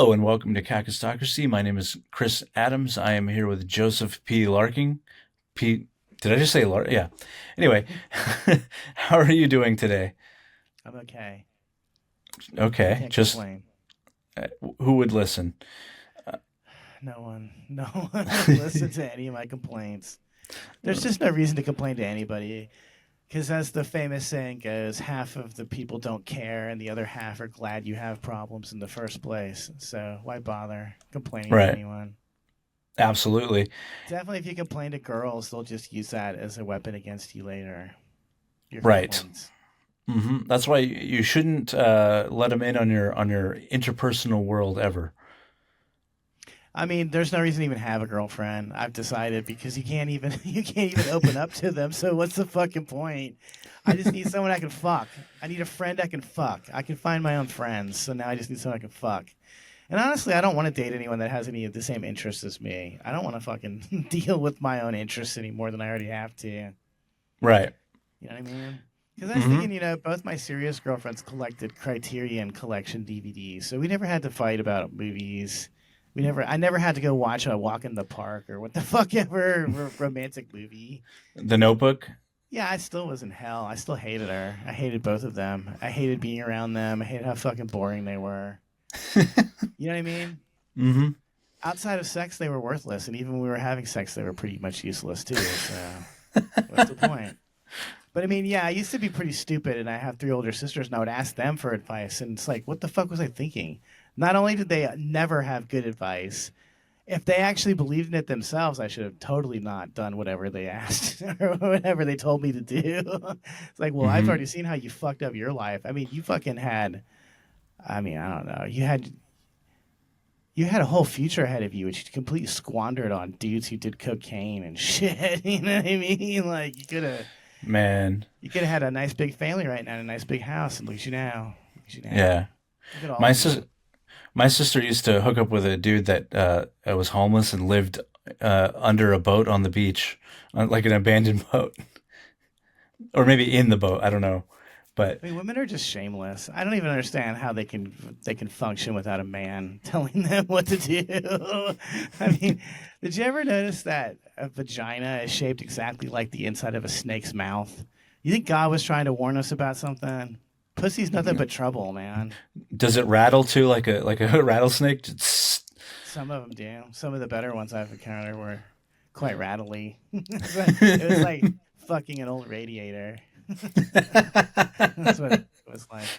Hello and welcome to Kakistocracy. My name is Chris Adams. I am here with Joseph P. Larkin. P. Did I just say Larkin? Yeah. Anyway, how are you doing today? I'm okay. I Okay. can't Just complain. who would listen? No one, no one would listen to any of my complaints. There's just no reason to complain to anybody. Because as the famous saying goes, half of the people don't care and the other half are glad you have problems in the first place. So why bother complaining to Right. anyone? Absolutely. Definitely if you complain to girls, they'll just use that as a weapon against you later. Your Right. complaints. That's why you shouldn't let them in on your interpersonal world ever. I mean, there's no reason to even have a girlfriend. I've decided because you can't even you can't even open up to them. So what's the fucking point? I just need someone I can fuck. I need a friend I can fuck. I can find my own friends. So now I just need someone I can fuck. And honestly, I don't want to date anyone that has any of the same interests as me. I don't want to fucking deal with my own interests any more than I already have to. You Right. know what I mean? Because I was hmm thinking, both my serious girlfriends collected Criterion Collection DVDs, so we never had to fight about movies. I never had to go watch a Walk in the Park or what the fuck ever romantic movie. The Notebook. Yeah, I still was in hell. I still hated her. I hated both of them. I hated being around them. I hated how fucking boring they were. You know what I mean? hmm Outside of sex, they were worthless, and even when we were having sex, they were pretty much useless too. So, what's the point? But I mean, yeah, I used to be pretty stupid, and I have three older sisters, and I would ask them for advice, and it's like, what the fuck was I thinking? Not only did they never have good advice, if they actually believed in it themselves, I should have totally not done whatever they asked or whatever they told me to do. It's like, well, I've hmm already seen how you fucked up your life. I mean, you fucking had. I mean, I don't know. You had a whole future ahead of you, which you completely squandered on dudes who did cocaine and shit. You know what I mean? Like Man. you could have had a nice big family right now, and a nice big house, and look at you now. Look at you now. Yeah. Look at all My of sis you. My sister used to hook up with a dude that was homeless and lived under a boat on the beach, like an abandoned boat, or maybe in the boat. I don't know, but I mean, women are just shameless. I don't even understand how they can function without a man telling them what to do. I mean, did you ever notice that a vagina is shaped exactly like the inside of a snake's mouth? You think God was trying to warn us about something? Pussy's nothing but trouble, man. does it rattle too, like a rattlesnake? Just- Some of them do. Some of the better ones I've encountered were quite rattly. It was like fucking an old radiator. That's what it was like.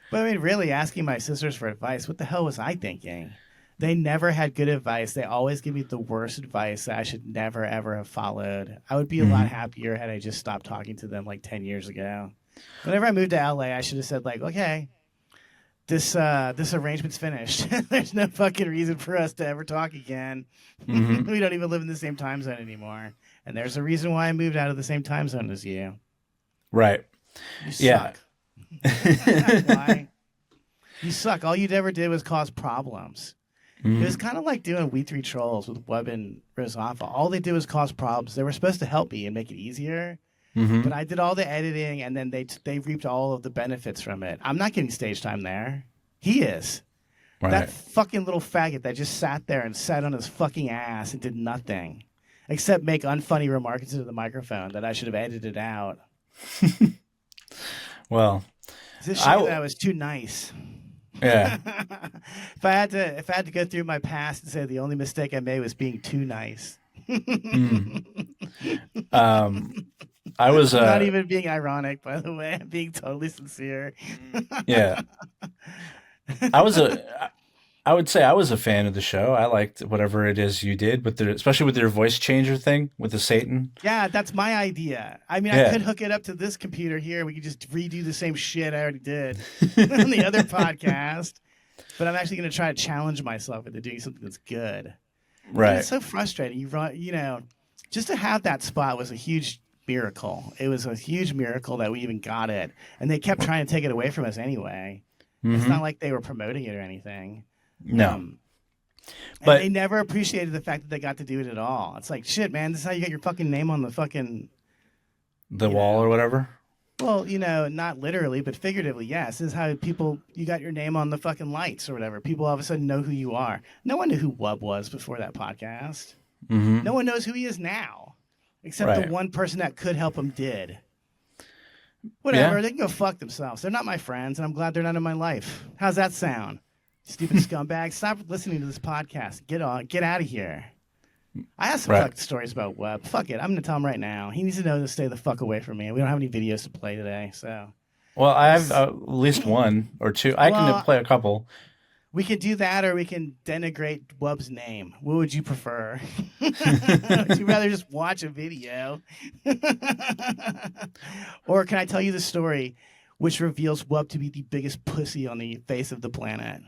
But I mean, really asking my sisters for advice, what the hell was I thinking? They never had good advice. They always give me the worst advice that I should never, ever have followed. I would be a lot Mhm. happier had I just stopped talking to them like 10 years ago. Whenever I moved to LA, I should have said, like, okay, this arrangement's finished. There's no fucking reason for us to ever talk again. Mhm. We don't even live in the same time zone anymore. And there's a reason why I moved out of the same time zone as you. Right. You Yeah. suck. Why? You suck. All you ever did was cause problems. It was Mhm. kind of like doing We Three Trolls with Webb and Rizzafa. All they did was cause problems. They were supposed to help me and make it easier, but Mhm. I did all the editing, and then they reaped all of the benefits from it. I'm not getting stage time there. He is. That Right. fucking little faggot that just sat there and sat on his fucking ass and did nothing except make unfunny remarks into the microphone that I should have edited out. Well, It's a I shame that w- I was too nice. yeah. If I had to go through my past and say the only mistake I made was being too nice. Mm. Um, I was I'm not even being ironic, by the way. I'm being totally sincere. yeah. I was a I would say I was a fan of the show. I liked whatever it is you did with the, especially with your voice changer thing with the Satan. Yeah, that's my idea. I mean, I Yeah. could hook it up to this computer here. We could just redo the same shit I already did on the other podcast. But I'm actually going to try to challenge myself into doing something that's good. And Right. it's so frustrating. Just to have that spot was a huge miracle. It was a huge miracle that we even got it. And they kept trying to take it away from us anyway. It's hmm not like they were promoting it or anything. No. Um, and they But never appreciated the fact that they got to do it at all. It's like, shit, man, this is how you get your fucking name on the fucking, the you wall or know, whatever. Well, not literally, but figuratively, yes. This is how you got your name on the fucking lights or whatever. People all of a sudden know who you are. No one knew who Wub was before that podcast. Mm-hmm. No one knows who he is now, except the Right. one person that could help him did. Yeah. Whatever, they can go fuck themselves. They're not my friends, and I'm glad they're not in my life. How's that sound? Stupid scumbag. Stop listening to this podcast. Get out of here. I have some Right. fucking stories about Webb. Fuck it. I'm going to tell him right now. He needs to know to stay the fuck away from me. We don't have any videos to play today, so. Well, I have at least one or two. I can Well, play a couple. we can do that, or we can denigrate Webb's name. What would you prefer? Would you rather just watch a video? Or can I tell you the story which reveals Webb to be the biggest pussy on the face of the planet?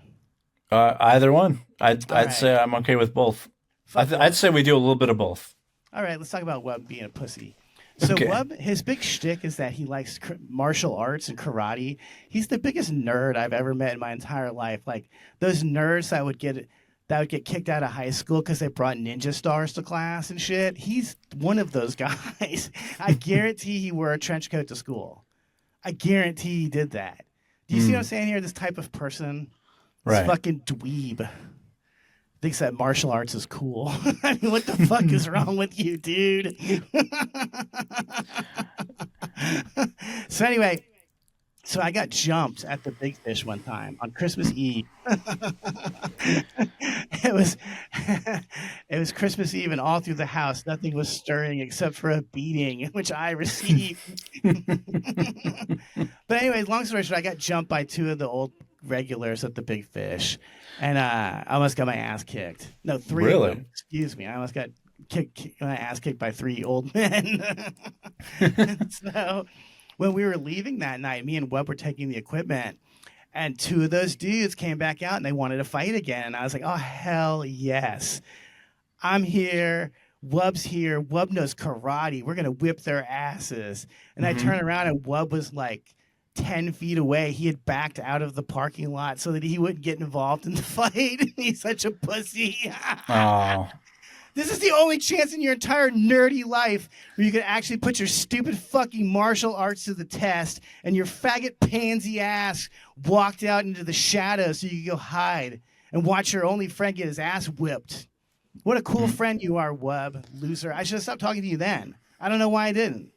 Either one. I'd right. say I'm okay with both. Fuck I'd say we do a little bit of both. All right, let's talk about Webb being a pussy. So Okay. Webb, his big shtick is that he likes martial arts and karate. He's the biggest nerd I've ever met in my entire life. Like those nerds that would get kicked out of high school because they brought ninja stars to class and shit. He's one of those guys. I guarantee he wore a trench coat to school. I guarantee he did that. Do you see what I'm saying here? This type of person, this Right. fucking dweeb, thinks that martial arts is cool. I mean, what the fuck is wrong with you, dude? So anyway, I got jumped at the Big Fish one time on Christmas Eve. It was it was Christmas Eve, and all through the house, nothing was stirring except for a beating, which I received. But anyways, long story short, I got jumped by two of the old regulars at the Big Fish, and I almost got my ass kicked. No, three. Really? Of them. Excuse me. I almost got my ass kicked by three old men. So when we were leaving that night, me and Webb were taking the equipment, and two of those dudes came back out and they wanted to fight again. And I was like, oh, hell yes. I'm here. Wubb's here. Wubb knows karate. We're going to whip their asses. And I turned around and Wubb was like 10 feet away. He had backed out of the parking lot so that he wouldn't get involved in the fight. He's such a pussy. Oh. This is the only chance in your entire nerdy life where you can actually put your stupid fucking martial arts to the test, and your faggot pansy ass walked out into the shadows so you could go hide and watch your only friend get his ass whipped. What a cool friend you are, Webb, loser. I should have stopped talking to you then. I don't know why I didn't.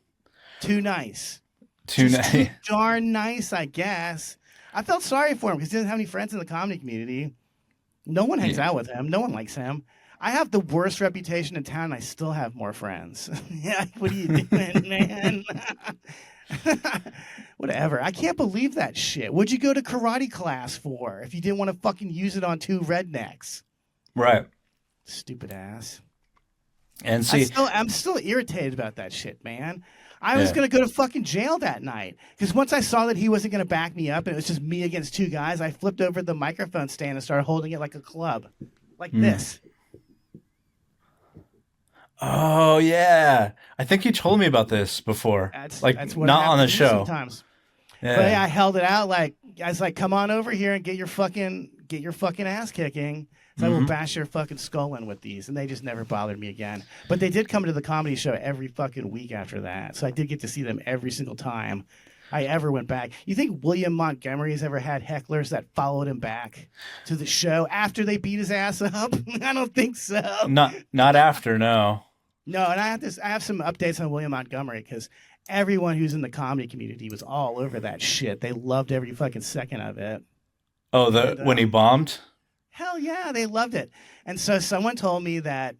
Too nice. Too Just nice. too darn nice, I guess. I felt sorry for him because he doesn't have any friends in the comedy community. No one hangs out with him. No one likes him. I have the worst reputation in town, and I still have more friends. Yeah, what are you doing, man? Whatever. I can't believe that shit. What'd you go to karate class for if you didn't want to fucking use it on two rednecks? Right. Stupid ass. And see, I'm still irritated about that shit, man. I was Yeah. going to go to fucking jail that night because once I saw that he wasn't going to back me up and it was just me against two guys, I flipped over the microphone stand and started holding it like a club. Like this. oh yeah, I think you told me about this before. That's like what not on the happens to me show. sometimes. Yeah. But yeah, I held it out like I was like, "Come on over here and get your fucking ass kicking." So I will bash your fucking skull in with these, and they just never bothered me again. But they did come to the comedy show every fucking week after that, so I did get to see them every single time I ever went back. You think William Montgomery has ever had hecklers that followed him back to the show after they beat his ass up? I don't think so. Not after, no. No, and I have some updates on William Montgomery because everyone who's in the comedy community was all over that shit. They loved every fucking second of it. Oh, And, when he bombed? Hell yeah, they loved it. And so someone told me that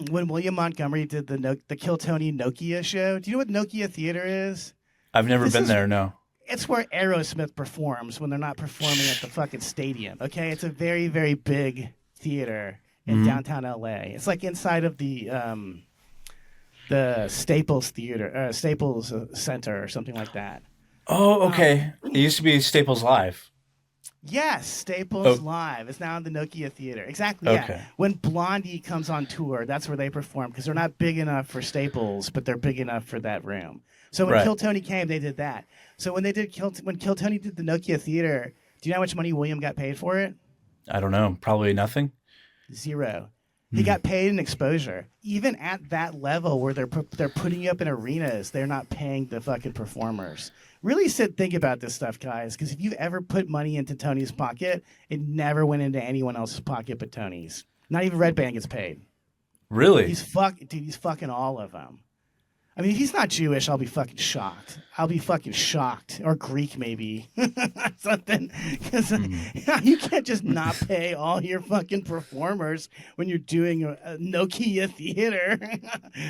when William Montgomery did the Kill Tony Nokia show, do you know what Nokia Theater is? I've never been there, no. It's where Aerosmith performs when they're not performing at the fucking stadium. Okay, it's a very, very big theater in downtown LA. It's like inside of the Staples Theater, Staples Center, or something like that. Oh, okay. It used to be Staples Live. Yes, Staples Live. It's now in the Nokia Theater. Exactly, yeah. Okay. When Blondie comes on tour, that's where they perform because they're not big enough for Staples, but they're big enough for that room. So when Kill Tony came, they did that. So when when Kill Tony did the Nokia Theater, do you know how much money William got paid for it? I don't know. Probably nothing. 0. He got paid in exposure. Even at that level where they're putting you up in arenas, they're not paying the fucking performers. Really think about this stuff, guys, because if you've ever put money into Tony's pocket, it never went into anyone else's pocket but Tony's. Not even Red Band gets paid. Really? He's fucking all of them. I mean, if he's not Jewish, I'll be fucking shocked. I'll be fucking shocked. Or Greek, maybe. Something. Because you can't just not pay all your fucking performers when you're doing a Nokia theater.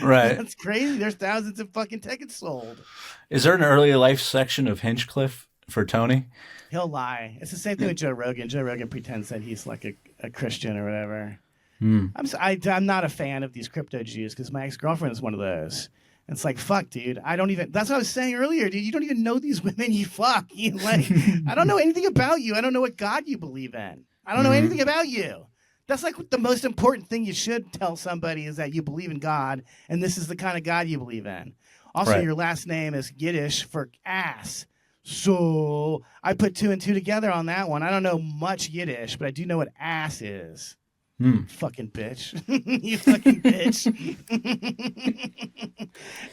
Right. That's crazy. There's thousands of fucking tickets sold. Is there an early life section of Hinchcliffe for Tony? He'll lie. It's the same thing with Joe Rogan. Joe Rogan pretends that he's like a Christian or whatever. I'm not a fan of these crypto Jews because my ex-girlfriend is one of those. It's like, fuck, dude. That's what I was saying earlier, dude. You don't even know these women you fuck. I don't know anything about you. I don't know what God you believe in. I don't know anything about you. That's like the most important thing you should tell somebody is that you believe in God, and this is the kind of God you believe in. Also, Your last name is Yiddish for ass. So I put 2 and 2 together on that one. I don't know much Yiddish, but I do know what ass is. Fucking bitch. You fucking bitch.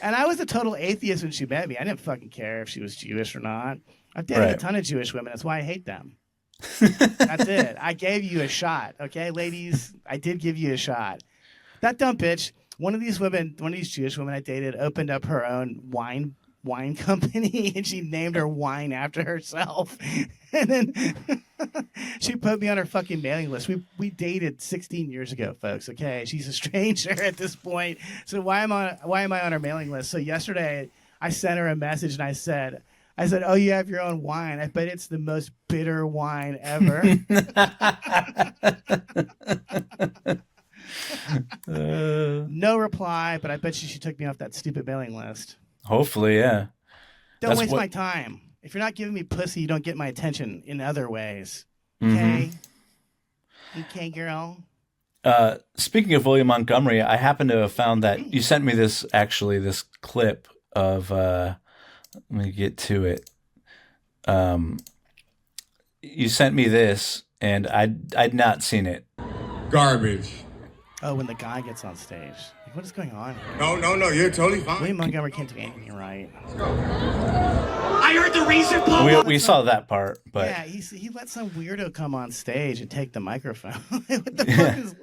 And I was a total atheist when she met me. I didn't fucking care if she was Jewish or not. I've dated a ton of Jewish women. That's why I hate them. That's it. I gave you a shot. Okay, ladies? I did give you a shot. That dumb bitch, one of these Jewish women I dated opened up her own wine company, and she named her wine after herself. And then she put me on her fucking mailing list. We dated 16 years ago, folks. Okay, she's a stranger at this point. So why am I on her mailing list? So yesterday I sent her a message and I said, "Oh, you have your own wine. I bet it's the most bitter wine ever." No reply, but I bet she took me off that stupid mailing list. Hopefully, yeah. Don't waste my time. If you're not giving me pussy, you don't get my attention in other ways. Okay? Okay, girl? Speaking of William Montgomery, I happen to have found that you sent me this clip of, let me get to it. You sent me this, and I'd not seen it. Garbage. Oh, when the guy gets on stage. Like, what is going on here? No, you're totally fine. William Montgomery can't do anything right. I heard the reason, Paul. We saw that part, but yeah, he let some weirdo come on stage and take the microphone. What the fuck is?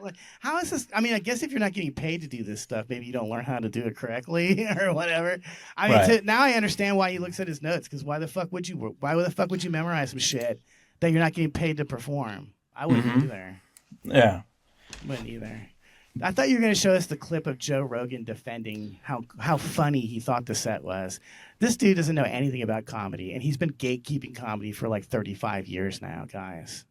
How is this? I mean, I guess if you're not getting paid to do this stuff, maybe you don't learn how to do it correctly or whatever. I mean, now I understand why he looks at his notes, because why the fuck would you memorize some shit that you're not getting paid to perform? I wouldn't either. Yeah, wouldn't either. I thought you were going to show us the clip of Joe Rogan defending how funny he thought the set was. This dude doesn't know anything about comedy, and he's been gatekeeping comedy for like 35 years now, guys.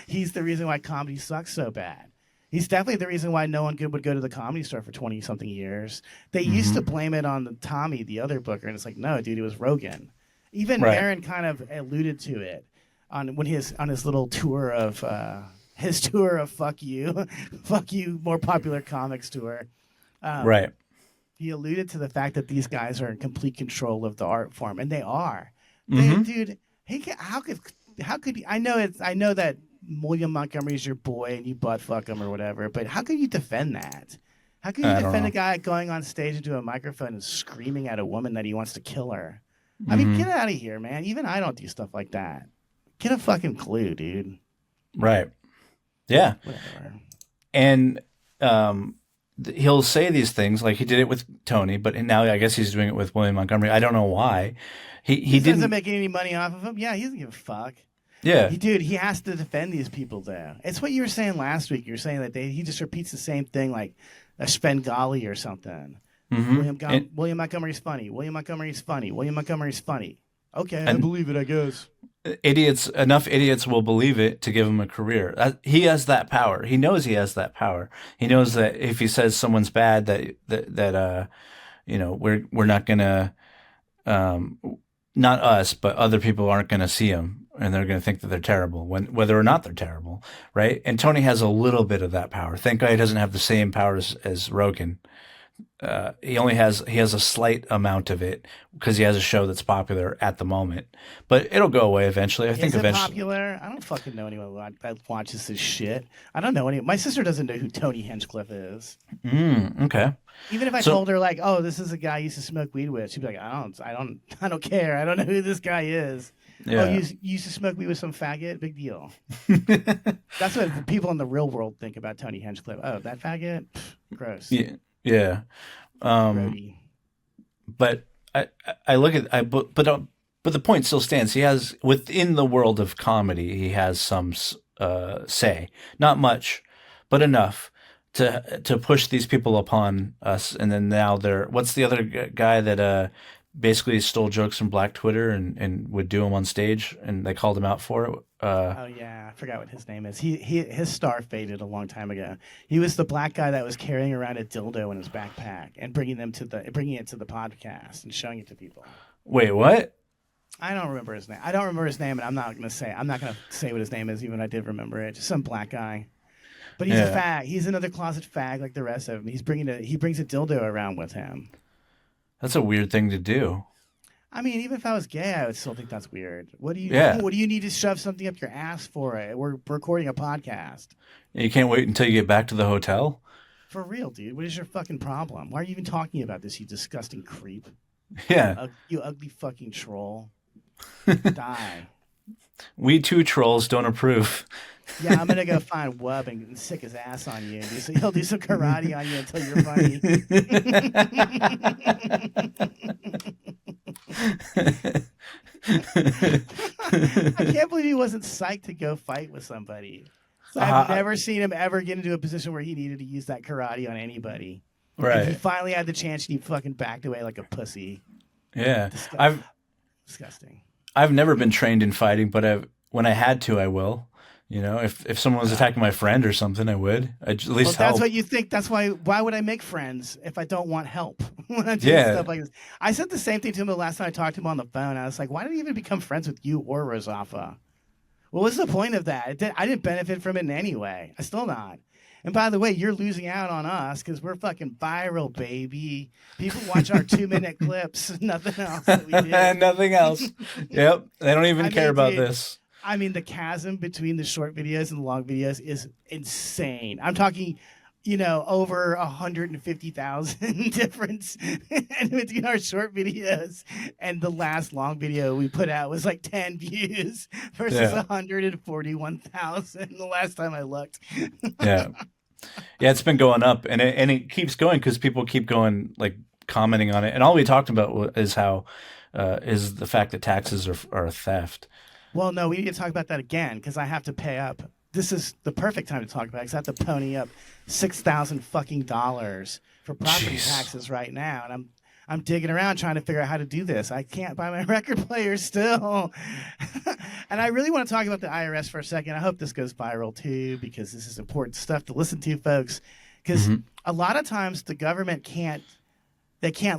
He's the reason why comedy sucks so bad. He's definitely the reason why no one good would go to the Comedy Store for 20-something years. They used to blame it on the Tommy, the other booker, and it's like, no, dude, it was Rogan. Even Aaron kind of alluded to it on his little tour of his tour of fuck you, more popular comics tour. Right. He alluded to the fact that these guys are in complete control of the art form, and they are. Dude, how could he, I know that William Montgomery is your boy and you butt fuck him or whatever, but how could you defend that? How can you defend a guy going on stage into a microphone and screaming at a woman that he wants to kill her? I mean, get out of here, man. Even I don't do stuff like that. Get a fucking clue, dude. Right. Yeah. Whatever. And he'll say these things like he did it with Tony, but now I guess he's doing it with William Montgomery. I don't know why. He doesn't make any money off of him. Yeah, he doesn't give a fuck. Yeah. He has to defend these people, though. It's what you were saying last week. You were saying that he just repeats the same thing like a Svengali or something. William Montgomery's funny. William Montgomery's funny. William Montgomery's funny. Okay, I believe it, I guess. Enough idiots will believe it to give him a career. He has that power. He knows he has that power. He knows that if he says someone's bad, that we're not gonna, not us, but other people aren't gonna see him, and they're gonna think that they're terrible, whether or not they're terrible, right? And Tony has a little bit of that power. Thank God he doesn't have the same powers as Rogan he has a slight amount of it because he has a show that's popular at the moment, but it'll go away eventually. I think Is it eventually. popular? I don't fucking know anyone that watches this shit. I don't know any. My sister doesn't know who Tony Hinchcliffe is. Okay. Even if I So told her like, "Oh, this is a guy I used to smoke weed with," she'd be like, I don't care. I don't know who this guy is." yeah. Oh, you used to smoke weed with some faggot? Big deal. That's what people in the real world think about Tony Hinchcliffe. Oh, that faggot? Pfft, gross. Yeah. Yeah. Grody. But I look at but the point still stands. He has within the world of comedy, he has some say, not much, but enough to push these people upon us. And then now what's the other guy that basically stole jokes from Black Twitter and would do them on stage, and they called him out for it. Oh yeah, I forgot what his name is. His star faded a long time ago. He was the black guy that was carrying around a dildo in his backpack and bringing it to the podcast and showing it to people. Wait, what? I don't remember his name. And I'm not gonna say what his name is, even though I did remember it. Just some black guy. But he's a fag. He's another closet fag like the rest of them. He brings a dildo around with him. That's a weird thing to do. I mean, even if I was gay, I would still think that's weird. What do you need to shove something up your ass for? It? We're recording a podcast. You can't wait until you get back to the hotel? For real, dude. What is your fucking problem? Why are you even talking about this, you disgusting creep? Yeah. You ugly fucking troll. Die. We two trolls don't approve. Yeah, I'm gonna go find Wub and sick his ass on you. He'll do some karate on you until you're funny. I can't believe he wasn't psyched to go fight with somebody. So I've never seen him ever get into a position where he needed to use that karate on anybody. Right. And he finally had the chance and he fucking backed away like a pussy. Yeah. Disgusting. I've never been trained in fighting, but when I had to, I will. You know, if someone was attacking my friend or something, I would. I'd at least help. That's what you think. That's why would I make friends if I don't want help? When I do stuff like this. I said the same thing to him the last time I talked to him on the phone. I was like, why did he even become friends with you or Rosafa? What was the point of that? I didn't benefit from it in any way. I still not. And by the way, you're losing out on us because we're fucking viral, baby. People watch our 2-minute clips. Nothing else that we do. Nothing else. Yep. They don't even care about this. I mean, the chasm between the short videos and the long videos is insane. I'm talking, over 150,000 difference between our short videos and the last long video we put out was like 10 views versus 141,000 the last time I looked. Yeah. Yeah, it's been going up, and it keeps going because people keep going, like, commenting on it. And all we talked about is how is the fact that taxes are a theft. Well, no, we need to talk about that again because I have to pay up. This is the perfect time to talk about it because I have to pony up $6,000 fucking dollars for property taxes right now, and I'm digging around trying to figure out how to do this. I can't buy my record player still, and I really want to talk about the IRS for a second. I hope this goes viral too because this is important stuff to listen to, folks. Because a lot of times the government can't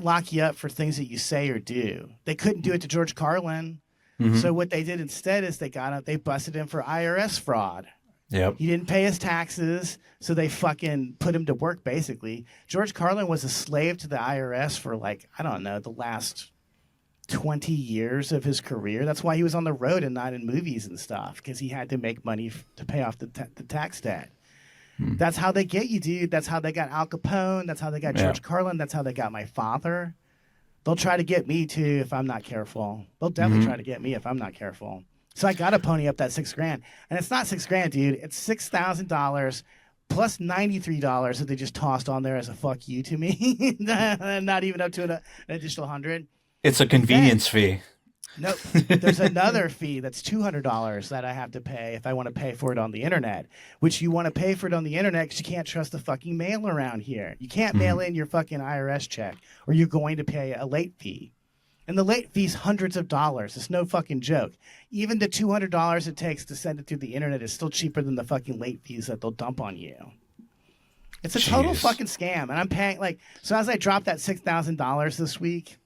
lock you up for things that you say or do. They couldn't do it to George Carlin. So what they did instead is they busted him for IRS fraud. Yep. He didn't pay his taxes, so they fucking put him to work, basically. George Carlin was a slave to the IRS for, like, I don't know, the last 20 years of his career. That's why he was on the road and not in movies and stuff, because he had to make money to pay off the tax debt. That's how they get you, dude. That's how they got Al Capone. That's how they got George Carlin. That's how they got my father. They'll try to get me too if I'm not careful. They'll definitely try to get me if I'm not careful. So I got to pony up that $6,000, and it's not $6,000, dude. It's $6,000 plus $93 that they just tossed on there as a fuck you to me. Not even up to an additional $100. It's a convenience fee. Nope. There's another fee that's $200 that I have to pay if I want to pay for it on the internet, which you want to pay for it on the internet because you can't trust the fucking mail around here. You can't mail in your fucking IRS check or you're going to pay a late fee. And the late fee's hundreds of dollars. It's no fucking joke. Even the $200 it takes to send it through the internet is still cheaper than the fucking late fees that they'll dump on you. It's a total fucking scam. And I'm paying so as I drop that $6,000 this week,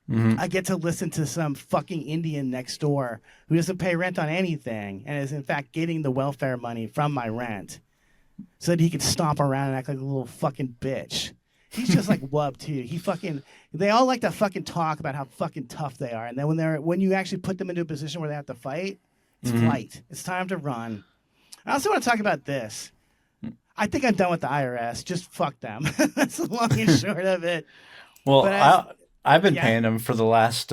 I get to listen to some fucking Indian next door who doesn't pay rent on anything and is in fact getting the welfare money from my rent so that he could stomp around and act like a little fucking bitch. He's just like wub too. They all like to fucking talk about how fucking tough they are, and then when you actually put them into a position where they have to fight, it's flight. It's time to run. I also want to talk about this. I think I'm done with the IRS. Just fuck them. That's the long and short of it. Well, I've been paying them for the last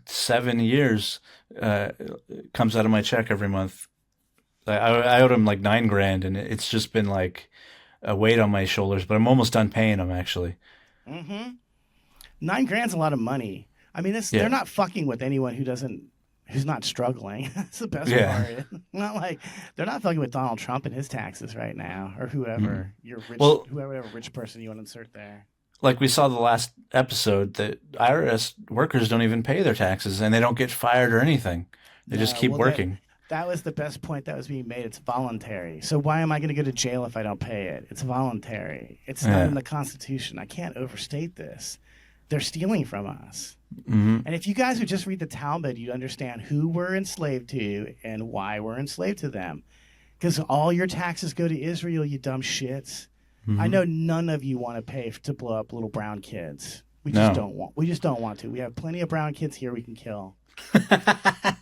7 years. It comes out of my check every month. I owed them like $9,000, and it's just been like a weight on my shoulders. But I'm almost done paying them, actually. Mm-hmm. $9,000's a lot of money. I mean, they're not fucking with anyone who's not struggling. That's the best part. Not like they're not fucking with Donald Trump and his taxes right now, or whoever whoever rich person you want to insert there. Like we saw the last episode, that IRS workers don't even pay their taxes, and they don't get fired or anything. They just keep working. That was the best point that was being made. It's voluntary. So why am I going to go to jail if I don't pay it? It's voluntary. It's not in the Constitution. I can't overstate this. They're stealing from us. Mm-hmm. And if you guys would just read the Talmud, you'd understand who we're enslaved to and why we're enslaved to them. Because all your taxes go to Israel, you dumb shits. Mm-hmm. I know none of you want to pay to blow up little brown kids. We just don't want to. We have plenty of brown kids here we can kill.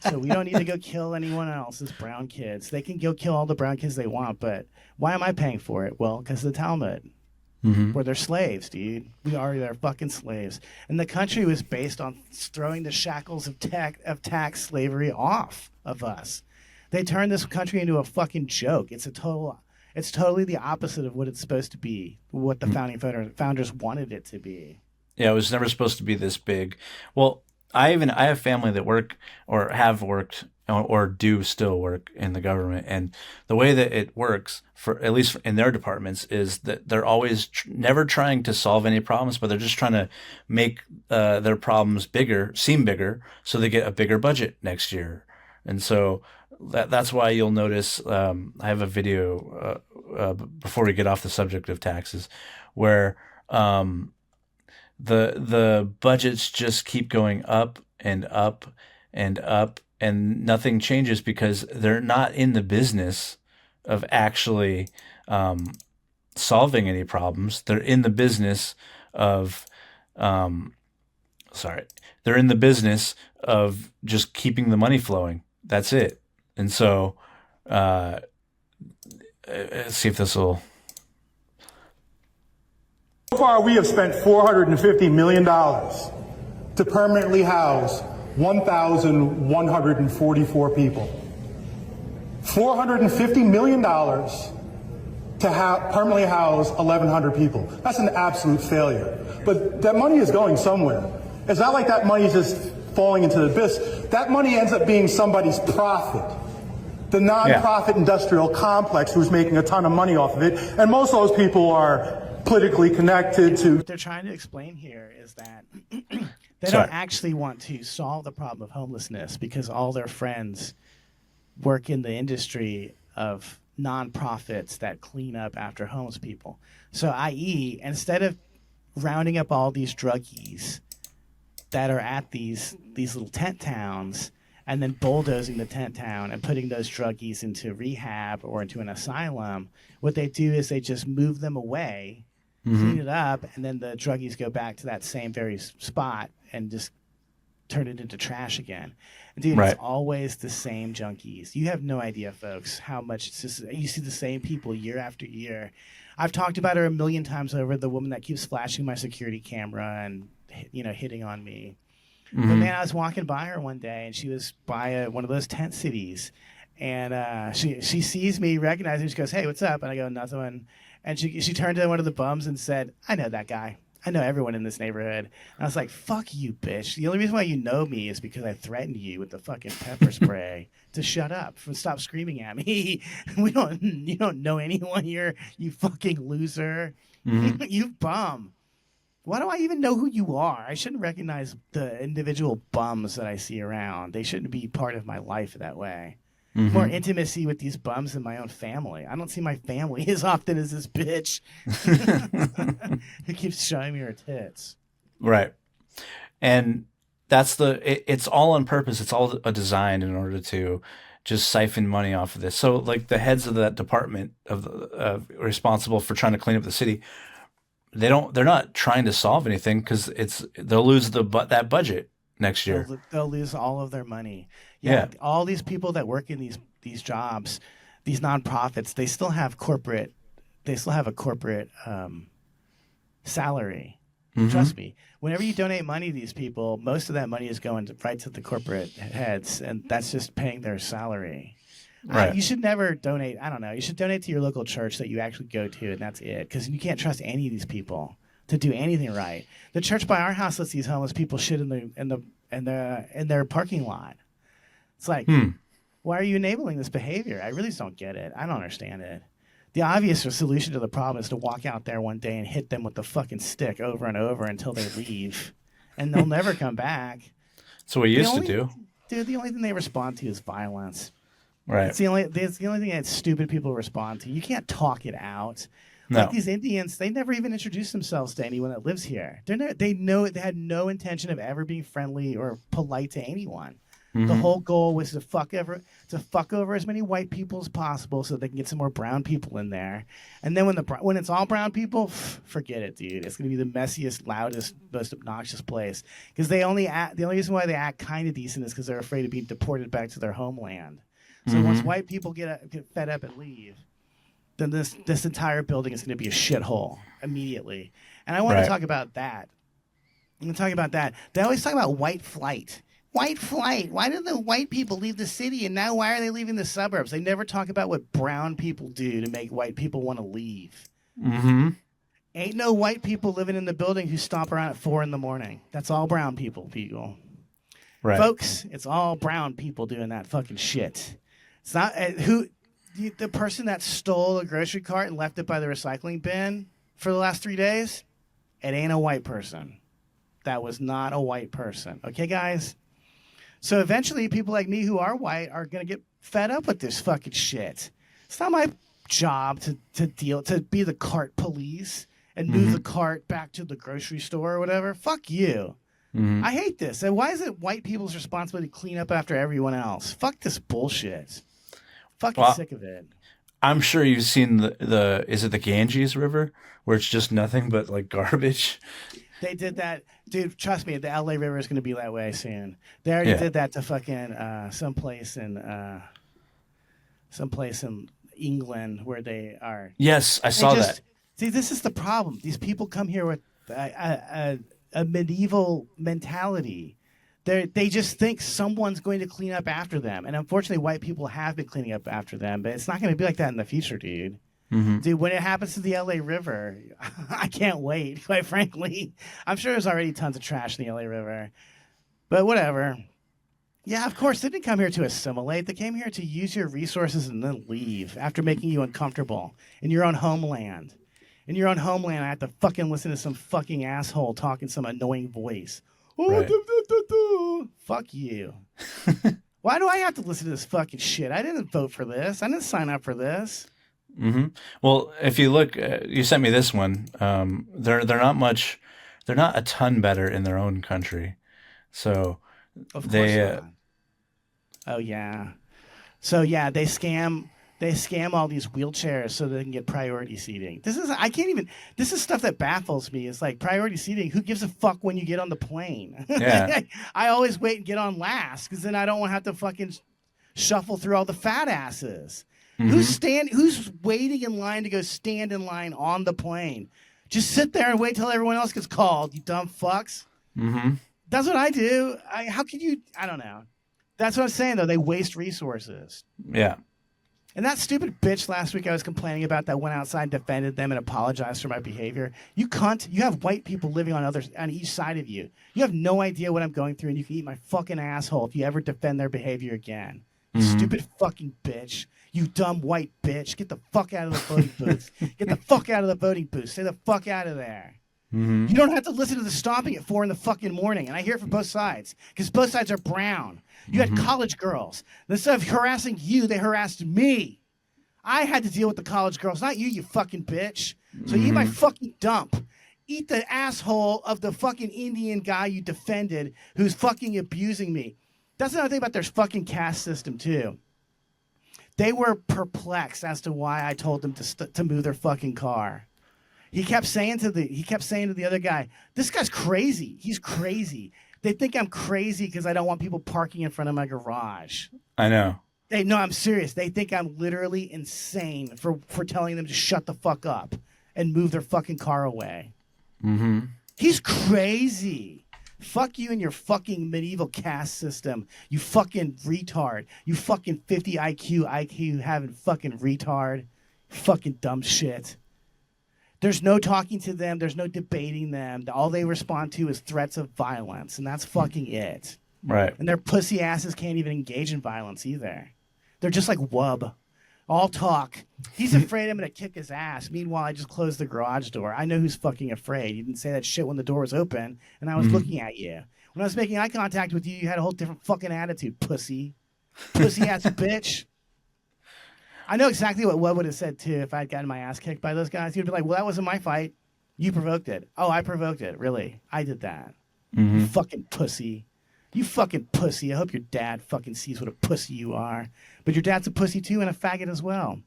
So we don't need to go kill anyone else's brown kids. They can go kill all the brown kids they want, but why am I paying for it? Well, because of the Talmud. Mm-hmm. Where they're slaves, dude. We are their fucking slaves. And the country was based on throwing the shackles of tax slavery off of us. They turned this country into a fucking joke. It's totally the opposite of what it's supposed to be, what the founding founders wanted it to be. Yeah, it was never supposed to be this big. Well, I have family that work or have worked or do still work in the government, and the way that it works, for at least in their departments, is that they're always never trying to solve any problems, but they're just trying to make their problems seem bigger, so they get a bigger budget next year. And so that's why you'll notice I have a video before we get off the subject of taxes, where the budgets just keep going up and up and up, and nothing changes because they're not in the business of actually solving any problems. They're in the business of they're in the business of just keeping the money flowing. That's it. And so let's see if this will. So far, we have spent $450 million to permanently house 1,144 people. $450 million to permanently house 1,100 people. That's an absolute failure. But that money is going somewhere. It's not like that money is just falling into the abyss. That money ends up being somebody's profit. The nonprofit industrial complex who's making a ton of money off of it. And most of those people are politically connected to. What they're trying to explain here is that they don't actually want to solve the problem of homelessness because all their friends work in the industry of nonprofits that clean up after homeless people. So, i.e., instead of rounding up all these druggies that are at these little tent towns and then bulldozing the tent town and putting those druggies into rehab or into an asylum, what they do is they just move them away, clean it up, and then the druggies go back to that same very spot and just turn it into trash again. Dude, It's always the same junkies. You have no idea, folks, how much it's just, you see the same people year after year. I've talked about her a million times over, the woman that keeps flashing my security camera and, hitting on me. But man, I was walking by her one day, and she was by one of those tent cities, and she sees me, recognizes me, she goes, "Hey, what's up?" And I go, "Nothing." And she turned to one of the bums and said, "I know that guy. I know everyone in this neighborhood." And I was like, "Fuck you, bitch. The only reason why you know me is because I threatened you with the fucking pepper spray to shut up, stop screaming at me. You don't know anyone here, you fucking loser. You bum. Why do I even know who you are? I shouldn't recognize the individual bums that I see around. They shouldn't be part of my life that way. More intimacy with these bums than my own family. I don't see my family as often as this bitch who keeps showing me her tits." Right. And it's all on purpose. It's all a design in order to just siphon money off of this. So like the heads of that department responsible for trying to clean up the city they're not trying to solve anything because they'll lose that budget next year. They'll lose all of their money. Yeah. All these people that work in these jobs, these nonprofits, they still have a corporate salary. Trust me. Whenever you donate money to these people, most of that money is going right to the corporate heads, and that's just paying their salary. Right. You should never donate. I don't know. You should donate to your local church that you actually go to, and that's it. Because you can't trust any of these people to do anything right. The church by our house lets these homeless people shit in their parking lot. It's like, why are you enabling this behavior? I really just don't get it. I don't understand it. The obvious solution to the problem is to walk out there one day and hit them with the fucking stick over and over until they leave, and they'll never come back. That's what we used to do. Dude, the only thing they respond to is violence. Right. It's the only thing that stupid people respond to. You can't talk it out. No. Like these Indians, they never even introduce themselves to anyone that lives here. They had no intention of ever being friendly or polite to anyone. The whole goal was to fuck over as many white people as possible so they can get some more brown people in there. And then when it's all brown people, forget it, dude. It's going to be the messiest, loudest, most obnoxious place. Because the only reason why they act kind of decent is because they're afraid of being deported back to their homeland. So once white people get fed up and leave, then this entire building is going to be a shithole immediately. And I want to talk about that. I'm going to talk about that. They always talk about white flight. White flight. Why did the white people leave the city, and now why are they leaving the suburbs? They never talk about what brown people do to make white people want to leave. Ain't no white people living in the building who stomp around at 4 a.m. That's all brown people. Right. Folks, it's all brown people doing that fucking shit. It's not the person that stole a grocery cart and left it by the recycling bin for the last 3 days. It ain't a white person. That was not a white person. Okay, guys? So eventually people like me who are white are going to get fed up with this fucking shit. It's not my job to be the cart police and move the cart back to the grocery store or whatever. Fuck you. I hate this. And why is it white people's responsibility to clean up after everyone else? Fuck this bullshit. Fucking sick of it. I'm sure you've seen is it the Ganges River where it's just nothing but like garbage? They did that. Dude, trust me, the LA River is going to be that way soon. They already did that to fucking someplace in England where they are. Yes, I saw that. See, this is the problem. These people come here with a medieval mentality. They just think someone's going to clean up after them. And unfortunately, white people have been cleaning up after them. But it's not going to be like that in the future, dude. Dude, when it happens to the LA River, I can't wait, quite frankly. I'm sure there's already tons of trash in the LA River. But whatever. Yeah, of course, they didn't come here to assimilate. They came here to use your resources and then leave after making you uncomfortable in your own homeland. In your own homeland, I have to fucking listen to some fucking asshole talking some annoying voice. Right. Fuck you. Why do I have to listen to this fucking shit? I didn't vote for this. I didn't sign up for this. Well, if you look, you sent me this one. They're not much. They're not a ton better in their own country. So of course not. Oh yeah. So yeah, they scam all these wheelchairs so they can get priority seating. This is stuff that baffles me. It's like priority seating. Who gives a fuck when you get on the plane? Yeah. I always wait and get on last because then I don't want to have to fucking shuffle through all the fat asses. Who's waiting in line to go stand in line on the plane? Just sit there and wait till everyone else gets called, you dumb fucks. That's what I do. How could you? I don't know. That's what I'm saying, though. They waste resources. Yeah. And that stupid bitch last week I was complaining about that went outside and defended them and apologized for my behavior. You cunt. You have white people living on each side of you. You have no idea what I'm going through, and you can eat my fucking asshole if you ever defend their behavior again. You stupid fucking bitch. You dumb white bitch. Get the fuck out of the voting booth. Get the fuck out of the voting booth. Stay the fuck out of there. You don't have to listen to the stomping at 4 a.m. And I hear it from both sides because both sides are brown. You had college girls. Instead of harassing you, they harassed me. I had to deal with the college girls, not you, you fucking bitch. So eat my fucking dump. Eat the asshole of the fucking Indian guy you defended who's fucking abusing me. That's another thing about their fucking caste system, too. They were perplexed as to why I told them to move their fucking car. He kept saying to the other guy, "This guy's crazy. He's crazy. They think I'm crazy because I don't want people parking in front of my garage. I know. No, I'm serious. They think I'm literally insane for telling them to shut the fuck up and move their fucking car away. Mm-hmm. He's crazy. Fuck you and your fucking medieval caste system. You fucking retard. You fucking 50 IQ having fucking retard. Fucking dumb shit." There's no talking to them. There's no debating them. All they respond to is threats of violence, and that's fucking it. Right. And their pussy asses can't even engage in violence either. They're just like Wub. All talk. He's afraid I'm going to kick his ass. Meanwhile, I just closed the garage door. I know who's fucking afraid. You didn't say that shit when the door was open, and I was looking at you. When I was making eye contact with you, you had a whole different fucking attitude, pussy. Pussy-ass bitch. I know exactly what Wub would have said, too, if I'd gotten my ass kicked by those guys. He'd be like, "Well, that wasn't my fight. You provoked it." "Oh, I provoked it. Really? I did that." You fucking pussy. You fucking pussy. I hope your dad fucking sees what a pussy you are. But your dad's a pussy, too, and a faggot as well.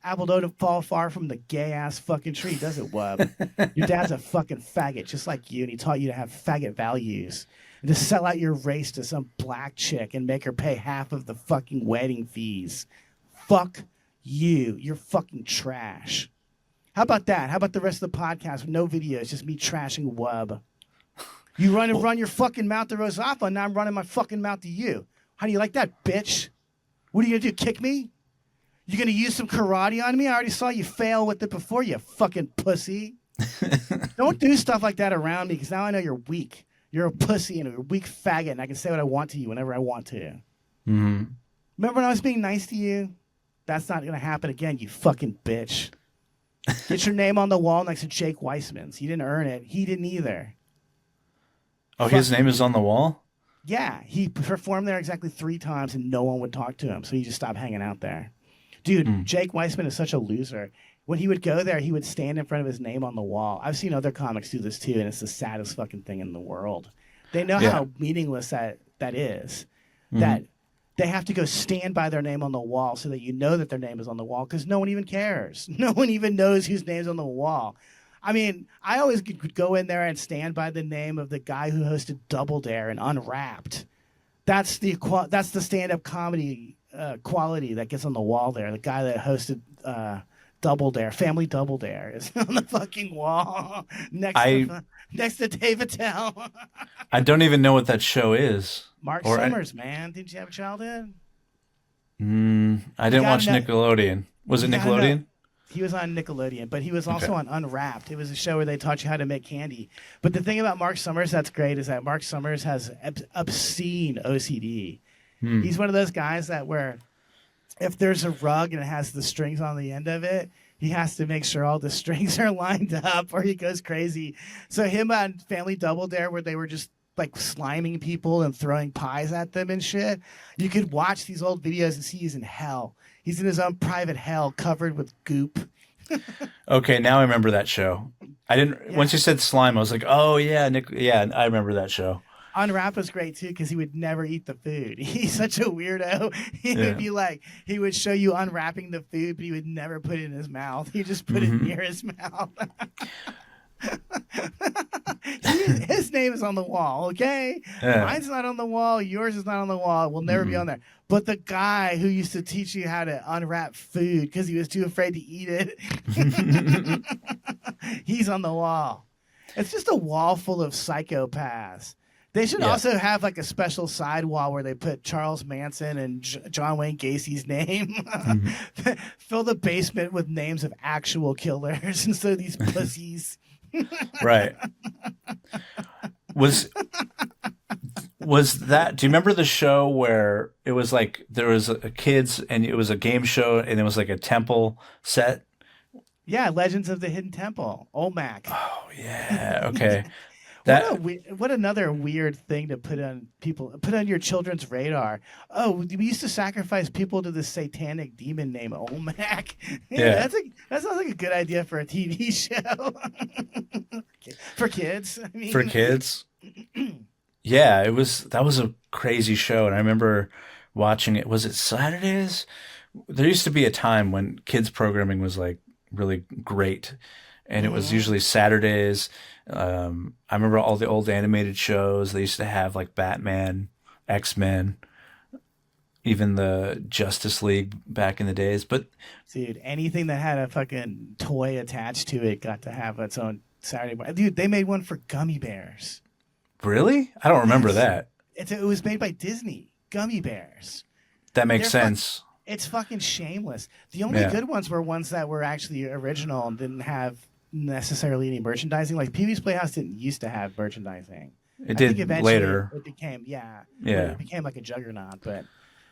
Apple don't fall far from the gay-ass fucking tree, does it, Wub? Your dad's a fucking faggot, just like you, and he taught you to have faggot values. And to sell out your race to some black chick and make her pay half of the fucking wedding fees. Fuck you. You're fucking trash. How about that? How about the rest of the podcast with no videos, just me trashing Wub? You run your fucking mouth to Rosafa, and now I'm running my fucking mouth to you. How do you like that, bitch? What are you going to do, kick me? You going to use some karate on me? I already saw you fail with it before, you fucking pussy. Don't do stuff like that around me, because now I know you're weak. You're a pussy and a weak faggot, and I can say what I want to you whenever I want to. Mm-hmm. Remember when I was being nice to you? That's not going to happen again, you fucking bitch. Get your name on the wall next to Jake Weissman's. You didn't earn it. He didn't either. Oh, his name is on the wall? Yeah, he performed there exactly 3 times, and no one would talk to him, so he just stopped hanging out there. Dude, Jake Weissman is such a loser. When he would go there, he would stand in front of his name on the wall. I've seen other comics do this, too, and it's the saddest fucking thing in the world. They know how meaningless that is, that they have to go stand by their name on the wall so that you know that their name is on the wall, because no one even cares. No one even knows whose name's on the wall. I mean, I always could go in there and stand by the name of the guy who hosted Double Dare and Unwrapped. That's the stand-up comedy quality that gets on the wall there. The guy that hosted Double Dare, Family Double Dare, is on the fucking wall next to Dave Attell. I don't even know what that show is. Mark Summers, man. Didn't you have a childhood? I didn't watch Nickelodeon. Was it Nickelodeon? He was on Nickelodeon, but he was also on Unwrapped. It was a show where they taught you how to make candy. But the thing about Mark Summers that's great is that Mark Summers has obscene OCD. He's one of those guys that where if there's a rug and it has the strings on the end of it, he has to make sure all the strings are lined up or he goes crazy. So him on Family Double Dare, where they were just like sliming people and throwing pies at them and shit, you could watch these old videos and see he's in hell. He's in his own private hell covered with goop. Okay, now I remember that show. I didn't. Yeah. Once you said slime, I was like, oh yeah, I remember that show. Unwrap was great too because he would never eat the food. He's such a weirdo. He would be like, he would show you unwrapping the food, but he would never put it in his mouth. He just put it near his mouth. His name is on the wall, okay? Yeah. Mine's not on the wall. Yours is not on the wall. It will never be on there. But the guy who used to teach you how to unwrap food because he was too afraid to eat it, he's on the wall. It's just a wall full of psychopaths. They should also have like a special side wall where they put Charles Manson and John Wayne Gacy's name. Fill the basement with names of actual killers instead of these pussies. Right. Was that, do you remember the show where it was like there was a kids and it was a game show and it was like a temple set? Yeah, Legends of the Hidden Temple. Olmec. Oh yeah, okay. What another weird thing to put on your children's radar. Oh, we used to sacrifice people to the satanic demon named Olmec. Yeah, that sounds like a good idea for a TV show. For kids. I mean. For kids. Yeah, that was a crazy show, and I remember watching it. Was it Saturdays? There used to be a time when kids programming was like really great. and it was usually Saturdays. I remember all the old animated shows. They used to have like Batman, X-Men, even the Justice League back in the days. But Dude, anything that had a fucking toy attached to it got to have its own Saturday morning. Dude, they made one for gummy bears. really, I don't remember Yes. that. It was made by Disney. Gummy bears. That makes They're sense. It's fucking shameless. The only Yeah. good ones were ones that were actually original and didn't have necessarily any merchandising. Like Pee Wee's Playhouse didn't used to have merchandising. It I think did eventually later. It became Yeah. it became like a juggernaut. But